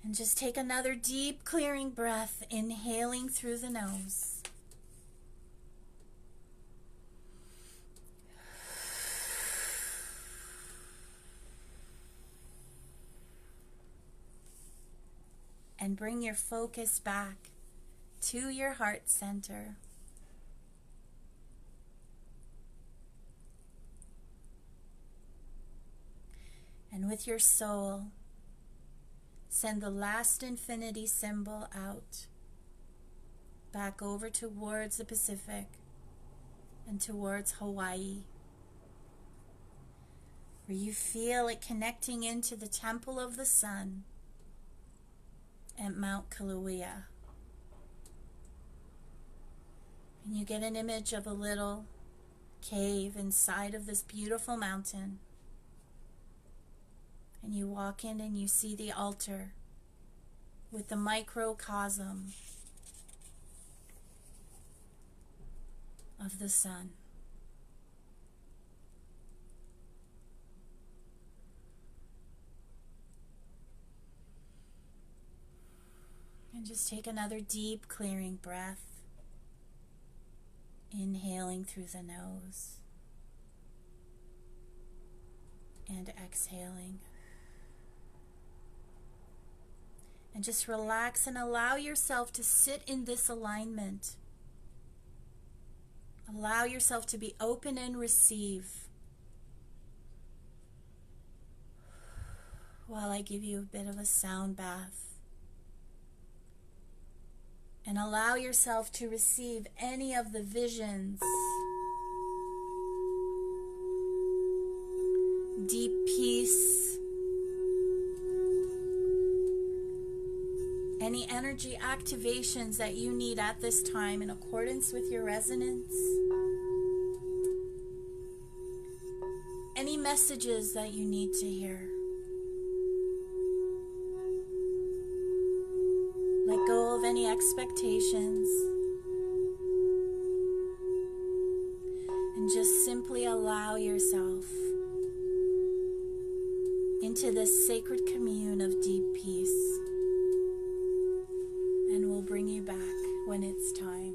And just take another deep clearing breath, inhaling through the nose. And bring your focus back to your heart center. And with your soul, send the last infinity symbol out, back over towards the Pacific and towards Hawaii, where you feel it connecting into the Temple of the Sun at Mount Kilauea. And you get an image of a little cave inside of this beautiful mountain. And you walk in and you see the altar with the microcosm of the sun. And just take another deep clearing breath, inhaling through the nose and exhaling. And just relax and allow yourself to sit in this alignment. Allow yourself to be open and receive while I give you a bit of a sound bath. And allow yourself to receive any of the visions, deep peace, any energy activations that you need at this time in accordance with your resonance, any messages that you need to hear. Let go of any expectations and just simply allow yourself into this sacred commune of deep peace. And we'll bring you back when it's time.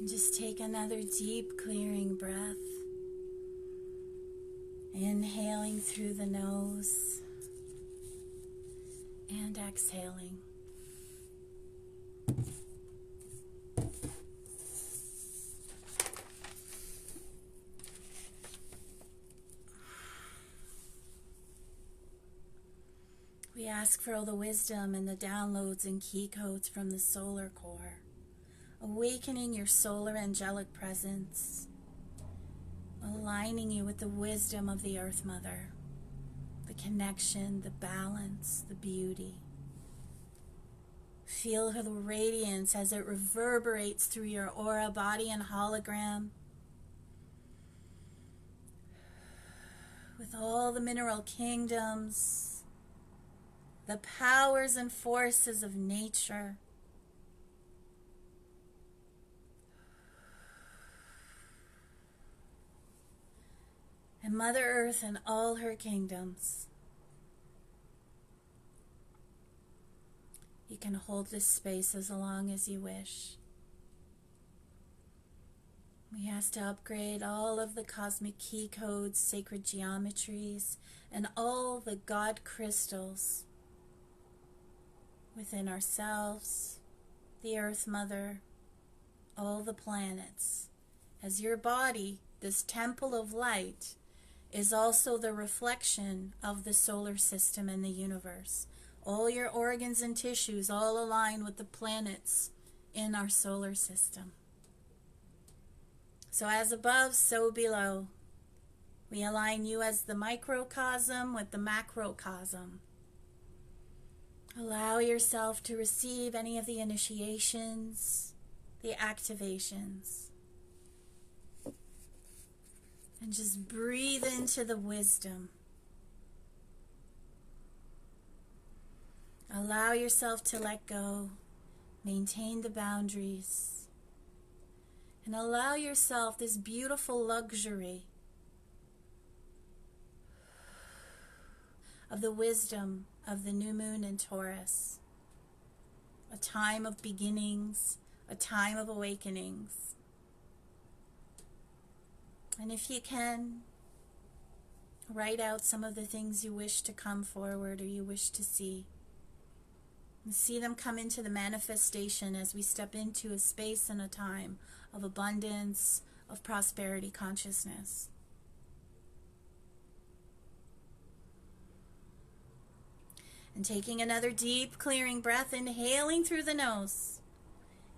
And just take another deep clearing breath. Inhaling through the nose and exhaling. We ask for all the wisdom and the downloads and key codes from the solar core, awakening your solar angelic presence, aligning you with the wisdom of the Earth Mother, the connection, the balance, the beauty. Feel the radiance as it reverberates through your aura, body, and hologram, with all the mineral kingdoms, the powers and forces of nature. And Mother Earth and all her kingdoms. You can hold this space as long as you wish. We ask to upgrade all of the cosmic key codes, sacred geometries, and all the God crystals within ourselves, the Earth Mother, all the planets. As your body, this temple of light, is also the reflection of the solar system and the universe. All your organs and tissues all align with the planets in our solar system. So as above, so below. We align you as the microcosm with the macrocosm. Allow yourself to receive any of the initiations, the activations. And just breathe into the wisdom. Allow yourself to let go. Maintain the boundaries. And allow yourself this beautiful luxury of the wisdom of the new moon in Taurus. A time of beginnings, a time of awakenings. And if you can, write out some of the things you wish to come forward or you wish to see. And see them come into the manifestation as we step into a space and a time of abundance, of prosperity consciousness. And taking another deep clearing breath, inhaling through the nose.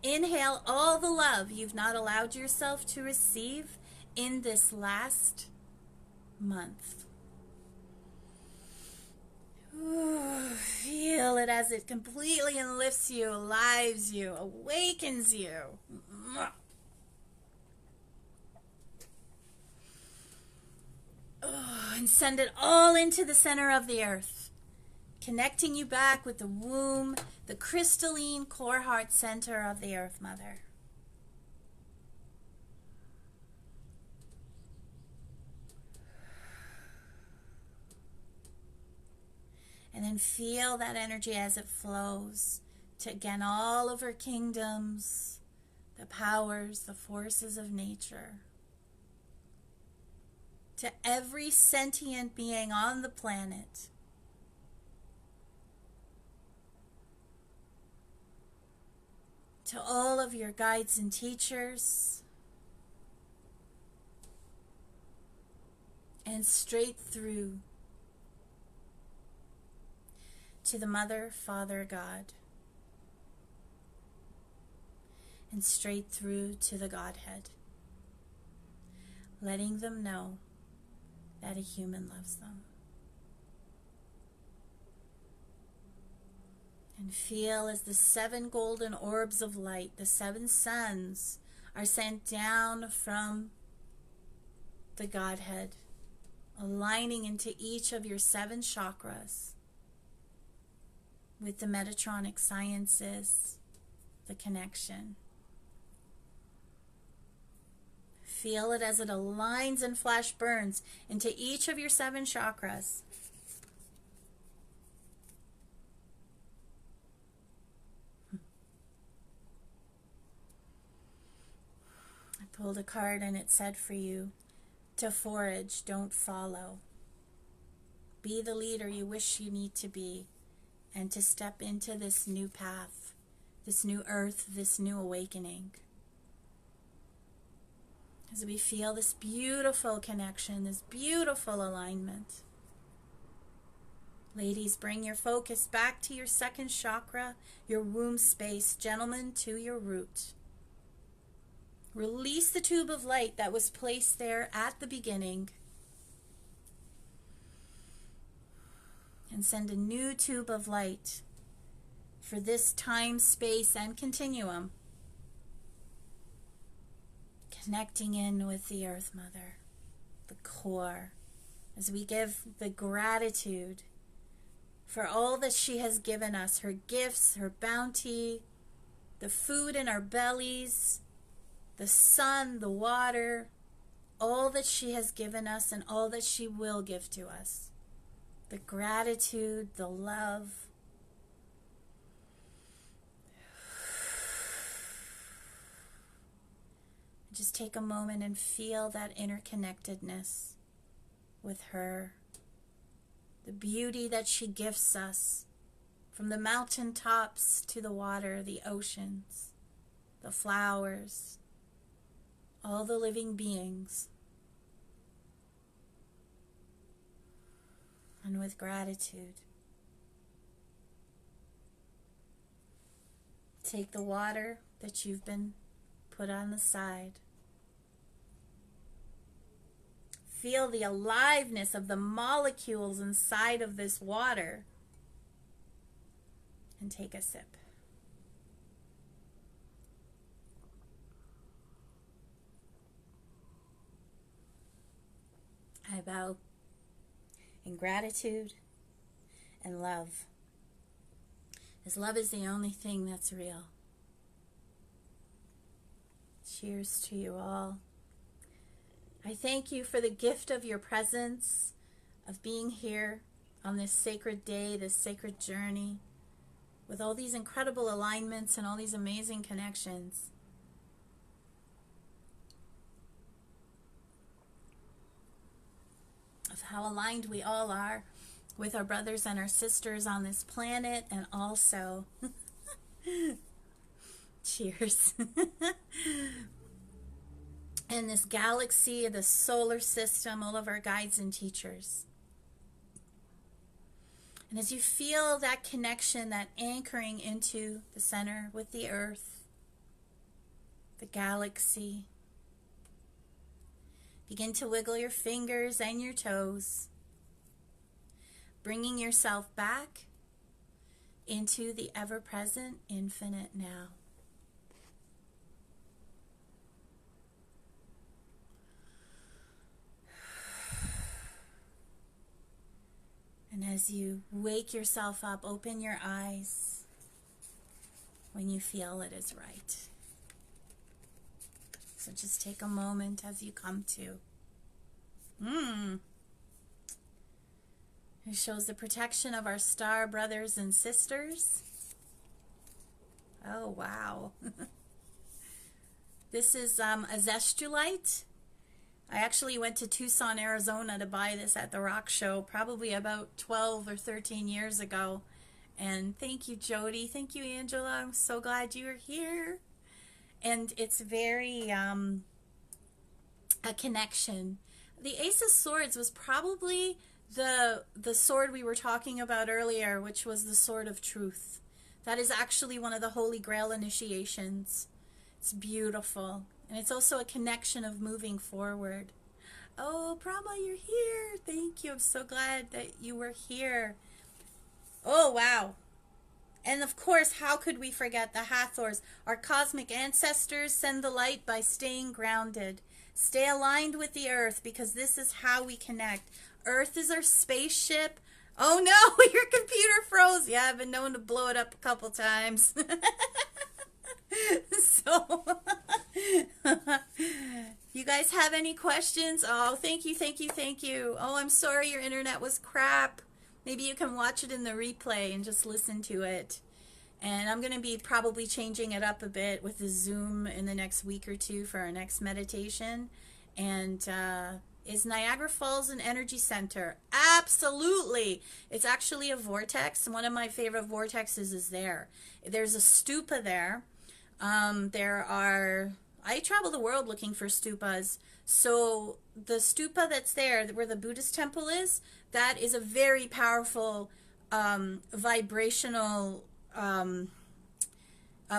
Inhale all the love you've not allowed yourself to receive in this last month. Ooh, feel it as it completely enlifts you, alives you, awakens you. Oh, and send it all into the center of the earth, connecting you back with the womb, the crystalline core heart center of the Earth Mother. And then feel that energy as it flows to, again, all of her kingdoms, the powers, the forces of nature. To every sentient being on the planet. To all of your guides and teachers. And straight through to the Mother, Father, God. And straight through to the Godhead. Letting them know that a human loves them. And feel as the 7 golden orbs of light, the 7 suns, are sent down from the Godhead, aligning into each of your 7 chakras with the Metatronic sciences, the connection. Feel it as it aligns and flash burns into each of your 7 chakras. pulled a card and it said for you to forage, don't follow. Be the leader you wish you need to be, and to step into this new path, this new earth, this new awakening. As we feel this beautiful connection, this beautiful alignment. Ladies, bring your focus back to your second chakra, your womb space. Gentlemen, to your root. Release the tube of light that was placed there at the beginning. And send a new tube of light for this time, space, and continuum. Connecting in with the Earth Mother, the core, as we give the gratitude for all that she has given us, her gifts, her bounty, the food in our bellies, the sun, the water, all that she has given us and all that she will give to us. The gratitude, the love. Just take a moment and feel that interconnectedness with her. The beauty that she gifts us, from the mountaintops to the water, the oceans, the flowers, all the living beings. And with gratitude, take the water that you've been put on the side. Feel the aliveness of the molecules inside of this water. And take a sip. I bow in gratitude and love. As love is the only thing that's real. Cheers to you all. I thank you for the gift of your presence, of being here on this sacred day, this sacred journey, with all these incredible alignments and all these amazing connections. Of how aligned we all are with our brothers and our sisters on this planet, and also, cheers, in this galaxy, the solar system, all of our guides and teachers. And as you feel that connection, that anchoring into the center with the earth, the galaxy, begin to wiggle your fingers and your toes, bringing yourself back into the ever-present infinite now. And as you wake yourself up, open your eyes when you feel it is right. So just take a moment as you come to. It shows the protection of our star brothers and sisters. Oh, wow. This is a zestulite. I actually went to Tucson, Arizona to buy this at the rock show probably about 12 or 13 years ago. And thank you, Jody. Thank you, Angela. I'm so glad you're here. And it's very a connection. The Ace of Swords was probably the sword we were talking about earlier, which was the Sword of Truth. That is actually one of the Holy Grail initiations. It's beautiful. And it's also a connection of moving forward. Oh, Prama, you're here. Thank you. I'm so glad that you were here. Oh, wow. And of course, how could we forget the Hathors? Our cosmic ancestors send the light by staying grounded. Stay aligned with the earth, because this is how we connect. Earth is our spaceship. Oh no, your computer froze. Yeah, I've been known to blow it up a couple times. So, you guys have any questions? Oh, thank you, thank you, thank you. Oh, I'm sorry your internet was crap. Maybe you can watch it in the replay and just listen to it. And I'm going to be probably changing it up a bit with the Zoom in the next week or two for our next meditation. And is Niagara Falls an energy center? Absolutely. It's actually a vortex. One of my favorite vortexes is there. There's a stupa there. I travel the world looking for stupas. So the stupa that's there, where the Buddhist temple is, that is a very powerful vibrational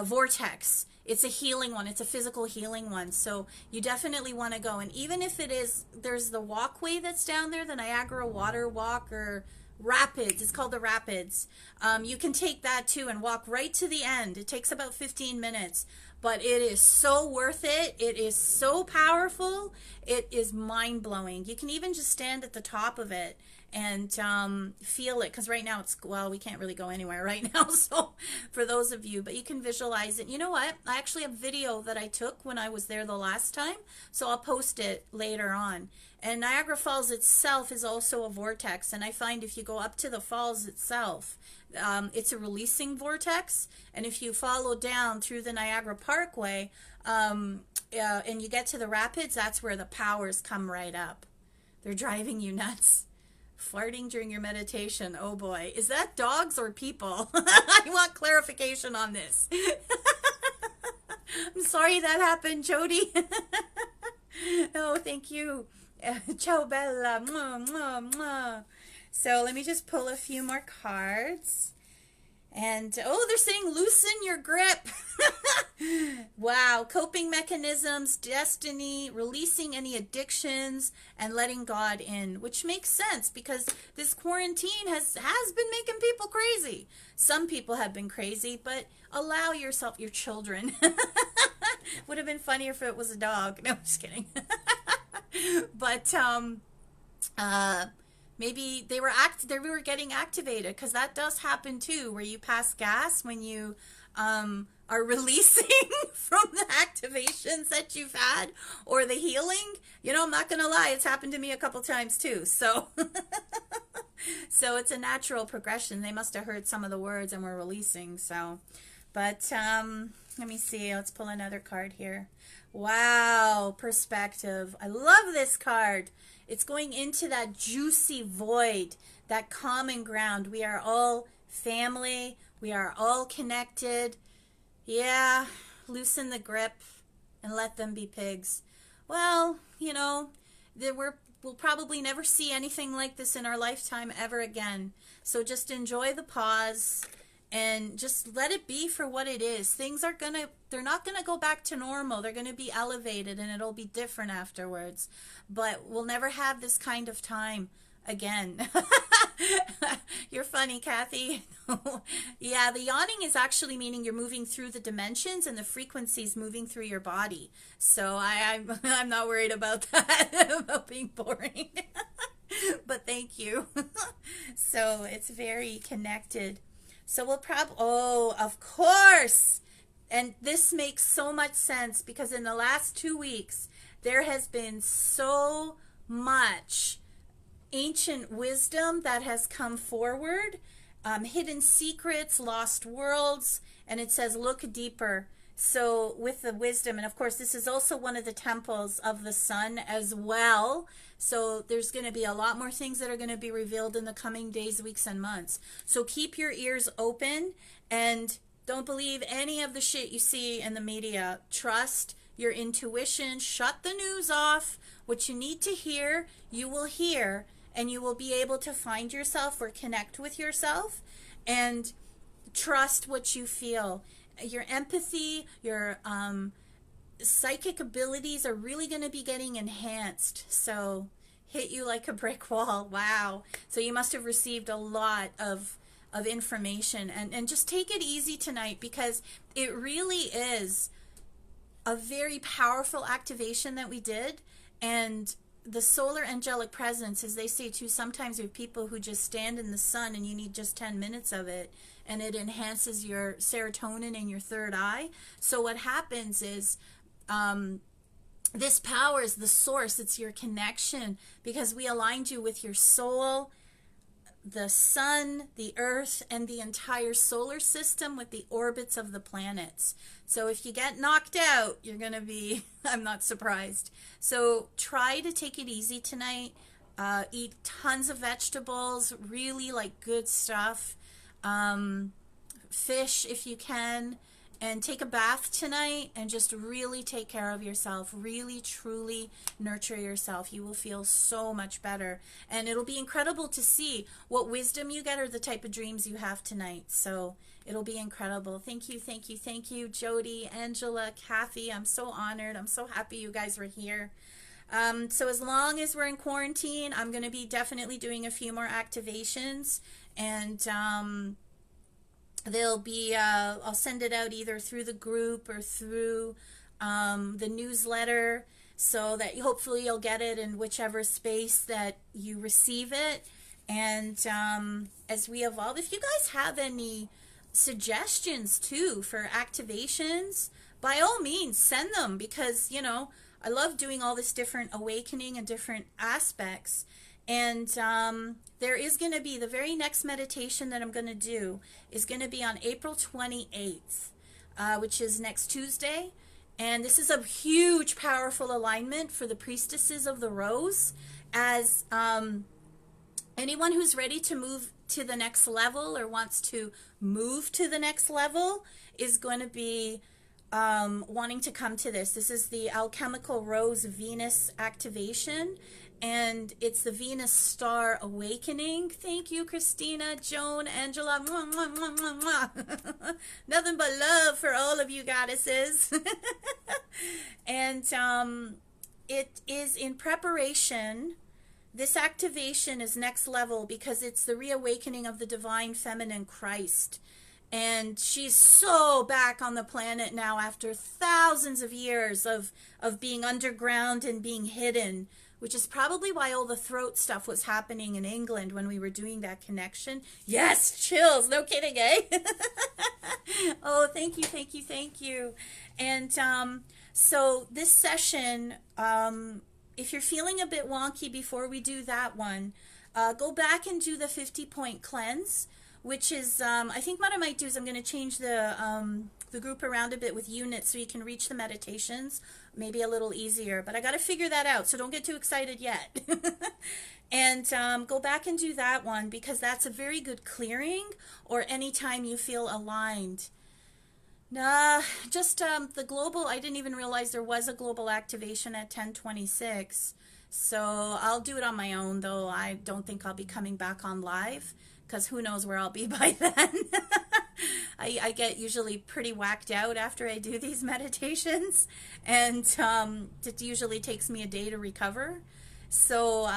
vortex. It's a healing one. It's a physical healing one. So you definitely want to go. And even if it is, there's the walkway that's down there, the Niagara Water Walk or Rapids. It's called the Rapids. You can take that too and walk right to the end. It takes about 15 minutes. But it is so worth it. It is so powerful. It is mind-blowing. You can even just stand at the top of it and feel it, because right now we can't really go anywhere right now, so for those of you, but you can visualize it. You know what? I actually have video that I took when I was there the last time, so I'll post it later on. And Niagara Falls itself is also a vortex, and I find if you go up to the falls itself, it's a releasing vortex, and if you follow down through the Niagara Parkway and you get to the rapids, that's where the powers come right up. They're driving you nuts. Farting during your meditation. Oh boy. Is that dogs or people? I want clarification on this. I'm sorry that happened, Jody. Oh, thank you. Ciao, Bella. Mwah, mwah, mwah. So let me just pull a few more cards. And, oh, they're saying loosen your grip. Wow. Coping mechanisms, destiny, releasing any addictions, and letting God in, which makes sense because this quarantine has been making people crazy. Some people have been crazy, but allow yourself, your children. Would have been funnier if it was a dog. No, I'm just kidding. But, maybe they were getting activated, because that does happen too, where you pass gas when you are releasing from the activations that you've had or the healing. You know, I'm not gonna lie, it's happened to me a couple times too. So so it's a natural progression. They must have heard some of the words and were releasing. So, but let me see. Let's pull another card here. Wow, perspective. I love this card. It's going into that juicy void, that common ground. We are all family. We are all connected. Yeah, loosen the grip and let them be pigs. Well, you know, we'll probably never see anything like this in our lifetime ever again. So just enjoy the pause and just let it be for what it is. Things they're not gonna go back to normal. They're gonna be elevated and it'll be different afterwards. But we'll never have this kind of time again. You're funny, Kathy. Yeah, the yawning is actually meaning you're moving through the dimensions and the frequencies moving through your body. So I'm not worried about that, about being boring. But thank you. So it's very connected. So we'll oh, of course. And this makes so much sense because in the last 2 weeks, there has been so much ancient wisdom that has come forward, hidden secrets, lost worlds, and it says look deeper. So with the wisdom, and of course this is also one of the temples of the sun as well. So there's going to be a lot more things that are going to be revealed in the coming days, weeks, and months. So keep your ears open and don't believe any of the shit you see in the media. Trust your intuition. Shut the news off. What you need to hear, you will hear, and you will be able to find yourself or connect with yourself and trust what you feel. Your empathy, your psychic abilities are really going to be getting enhanced. So hit you like a brick wall. Wow. So you must have received a lot of information, and just take it easy tonight because it really is a very powerful activation that we did. And the solar angelic presence, as they say too, sometimes there are people who just stand in the sun and you need just 10 minutes of it and it enhances your serotonin in your third eye. So what happens is this power is the source. It's your connection because we aligned you with your soul, the sun, the earth, and the entire solar system with the orbits of the planets. So if you get knocked out, you're going to be, I'm not surprised. So try to take it easy tonight. Eat tons of vegetables, really like good stuff. Fish if you can. And take a bath tonight and just really take care of yourself. Really, truly nurture yourself. You will feel so much better. And it'll be incredible to see what wisdom you get or the type of dreams you have tonight. So it'll be incredible. Thank you, thank you, thank you, Jody, Angela, Kathy. I'm so honored. I'm so happy you guys were here. So as long as we're in quarantine, I'm going to be definitely doing a few more activations. And they'll be, I'll send it out either through the group or through the newsletter, so that hopefully you'll get it in whichever space that you receive it. And as we evolve, if you guys have any suggestions too for activations, by all means send them, because you know I love doing all this different awakening and different aspects. And there is going to be the very next meditation that I'm going to do is going to be on April 28th, which is next Tuesday. And this is a huge, powerful alignment for the priestesses of the rose, as anyone who's ready to move to the next level or wants to move to the next level is going to be wanting to come to this. This is the alchemical rose Venus activation. And it's the Venus Star Awakening. Thank you, Christina, Joan, Angela. Mwah, mwah, mwah, mwah, mwah. Nothing but love for all of you goddesses. And it is in preparation. This activation is next level because it's the reawakening of the divine feminine Christ. And she's so back on the planet now after thousands of years of being underground and being hidden, which is probably why all the throat stuff was happening in England when we were doing that connection. Yes, chills, no kidding, eh? Oh, thank you, thank you, thank you. And so this session, if you're feeling a bit wonky before we do that one, go back and do the 50-point cleanse, which is, I think what I might do is I'm going to change the group around a bit with units so you can reach the meditations maybe a little easier. But I got to figure that out, so don't get too excited yet. And go back and do that one, because that's a very good clearing, or anytime you feel aligned. Nah, just the global, I didn't even realize there was a global activation at 10:26. So I'll do it on my own, though I don't think I'll be coming back on live, because who knows where I'll be by then. I get usually pretty whacked out after I do these meditations, and it usually takes me a day to recover. So,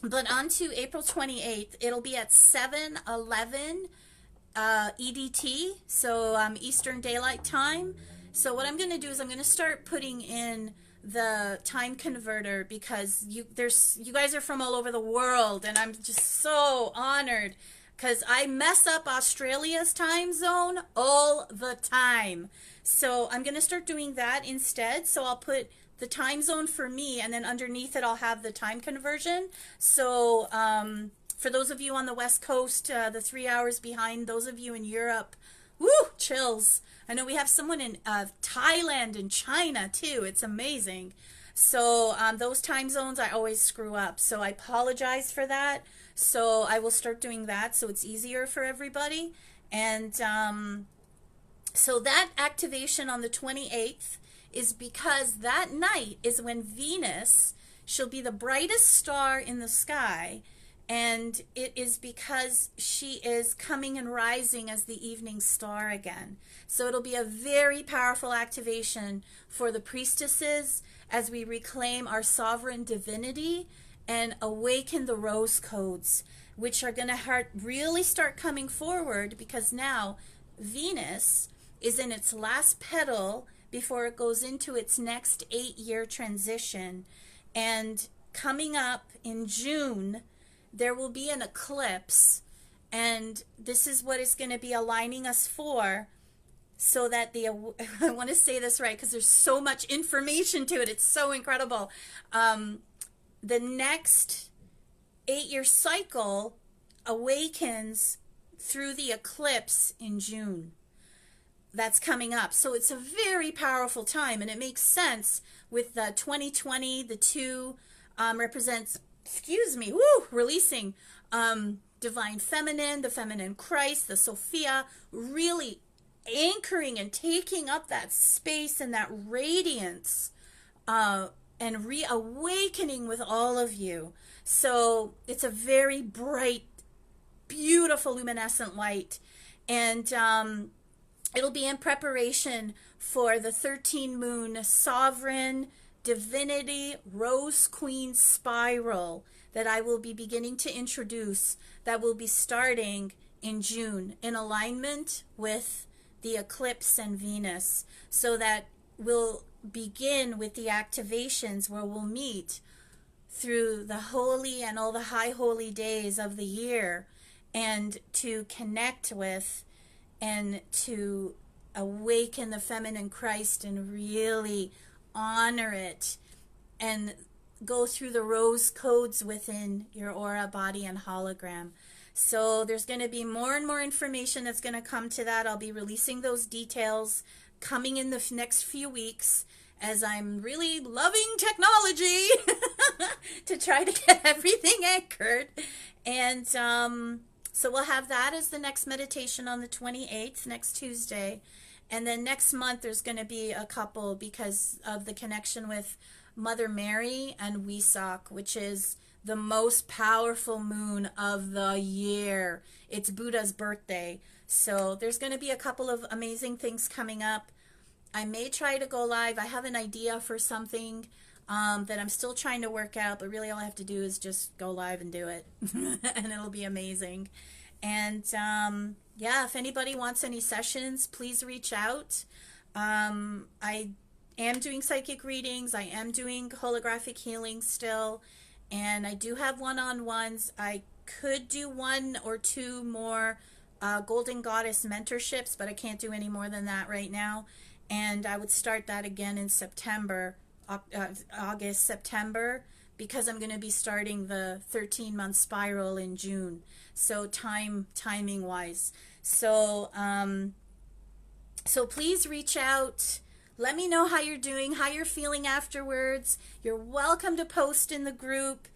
but on to April 28th, it'll be at 7:11 EDT, so Eastern Daylight Time. So what I'm going to do is I'm going to start putting in the time converter, because you guys are from all over the world, and I'm just so honored, because I mess up Australia's time zone all the time. So I'm going to start doing that instead. So I'll put the time zone for me, and then underneath it I'll have the time conversion. So for those of you on the West Coast, the 3 hours behind, those of you in Europe, woo, chills. I know we have someone in Thailand and China too. It's amazing. So those time zones I always screw up. So I apologize for that. So I will start doing that so it's easier for everybody. And so that activation on the 28th is because that night is when Venus, she'll be the brightest star in the sky. And it is because she is coming and rising as the evening star again. So it'll be a very powerful activation for the priestesses as we reclaim our sovereign divinity and awaken the rose codes, which are going to really start coming forward, because now Venus is in its last petal before it goes into its next 8-year transition. And coming up in June, there will be an eclipse, and this is what it's going to be aligning us for, so that I want to say this right because there's so much information to it. It's so incredible. The next 8-year cycle awakens through the eclipse in June that's coming up. So it's a very powerful time, and it makes sense with the 2020. The 2 represents, releasing divine feminine, the feminine Christ, the Sophia, really anchoring and taking up that space and that radiance, and reawakening with all of you. So it's a very bright, beautiful luminescent light, and it'll be in preparation for the 13 moon sovereign divinity rose queen spiral that I will be beginning to introduce, that will be starting in June in alignment with the eclipse and Venus, so that we'll begin with the activations where we'll meet through the holy and all the high holy days of the year, and to connect with and to awaken the feminine Christ and really honor it, and go through the rose codes within your aura, body, and hologram. So there's going to be more and more information that's going to come to that. I'll be releasing those details coming in the next few weeks, as I'm really loving technology to try to get everything anchored. And so we'll have that as the next meditation on the 28th, next Tuesday. And then next month there's going to be a couple, because of the connection with Mother Mary and Wesak, which is the most powerful moon of the year. It's Buddha's birthday. So there's going to be a couple of amazing things coming up. I may try to go live. I have an idea for something that I'm still trying to work out, but really all I have to do is just go live and do it. And it'll be amazing. And yeah, if anybody wants any sessions, please reach out. I am doing psychic readings. I am doing holographic healing still. And I do have one-on-ones. I could do 1 or 2 more Golden Goddess mentorships, but I can't do any more than that right now. And I would start that again in September, August, September, because I'm going to be starting the 13-month spiral in June. So timing-wise. So, so please reach out. Let me know how you're doing, how you're feeling afterwards. You're welcome to post in the group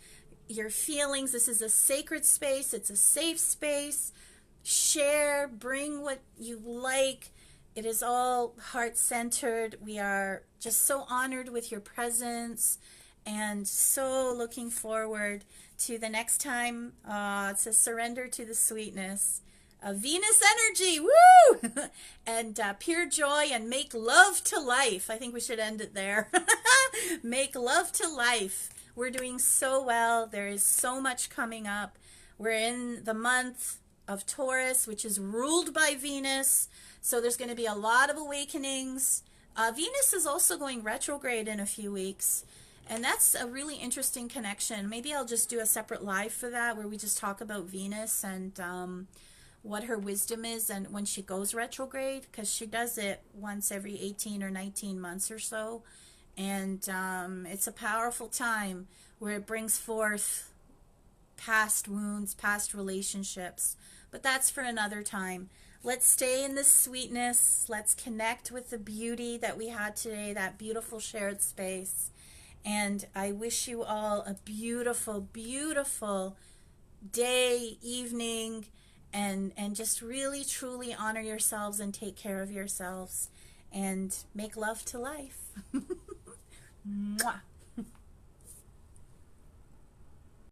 your feelings. This is a sacred space. It's a safe space. Share, bring what you like. It is all heart-centered. We are just so honored with your presence, and so looking forward to the next time. It says surrender to the sweetness. Venus energy, woo! And pure joy, and make love to life. I think we should end it there. Make love to life. We're doing so well. There is so much coming up. We're in the month of Taurus, which is ruled by Venus. So there's going to be a lot of awakenings. Venus is also going retrograde in a few weeks. And that's a really interesting connection. Maybe I'll just do a separate live for that, where we just talk about Venus and what her wisdom is, and when she goes retrograde, because she does it once every 18 or 19 months or so. And it's a powerful time where it brings forth past wounds, past relationships. But that's for another time. Let's stay in the sweetness. Let's connect with the beauty that we had today, that beautiful shared space. And I wish you all a beautiful, beautiful day, evening, and just really, truly honor yourselves and take care of yourselves. And make love to life.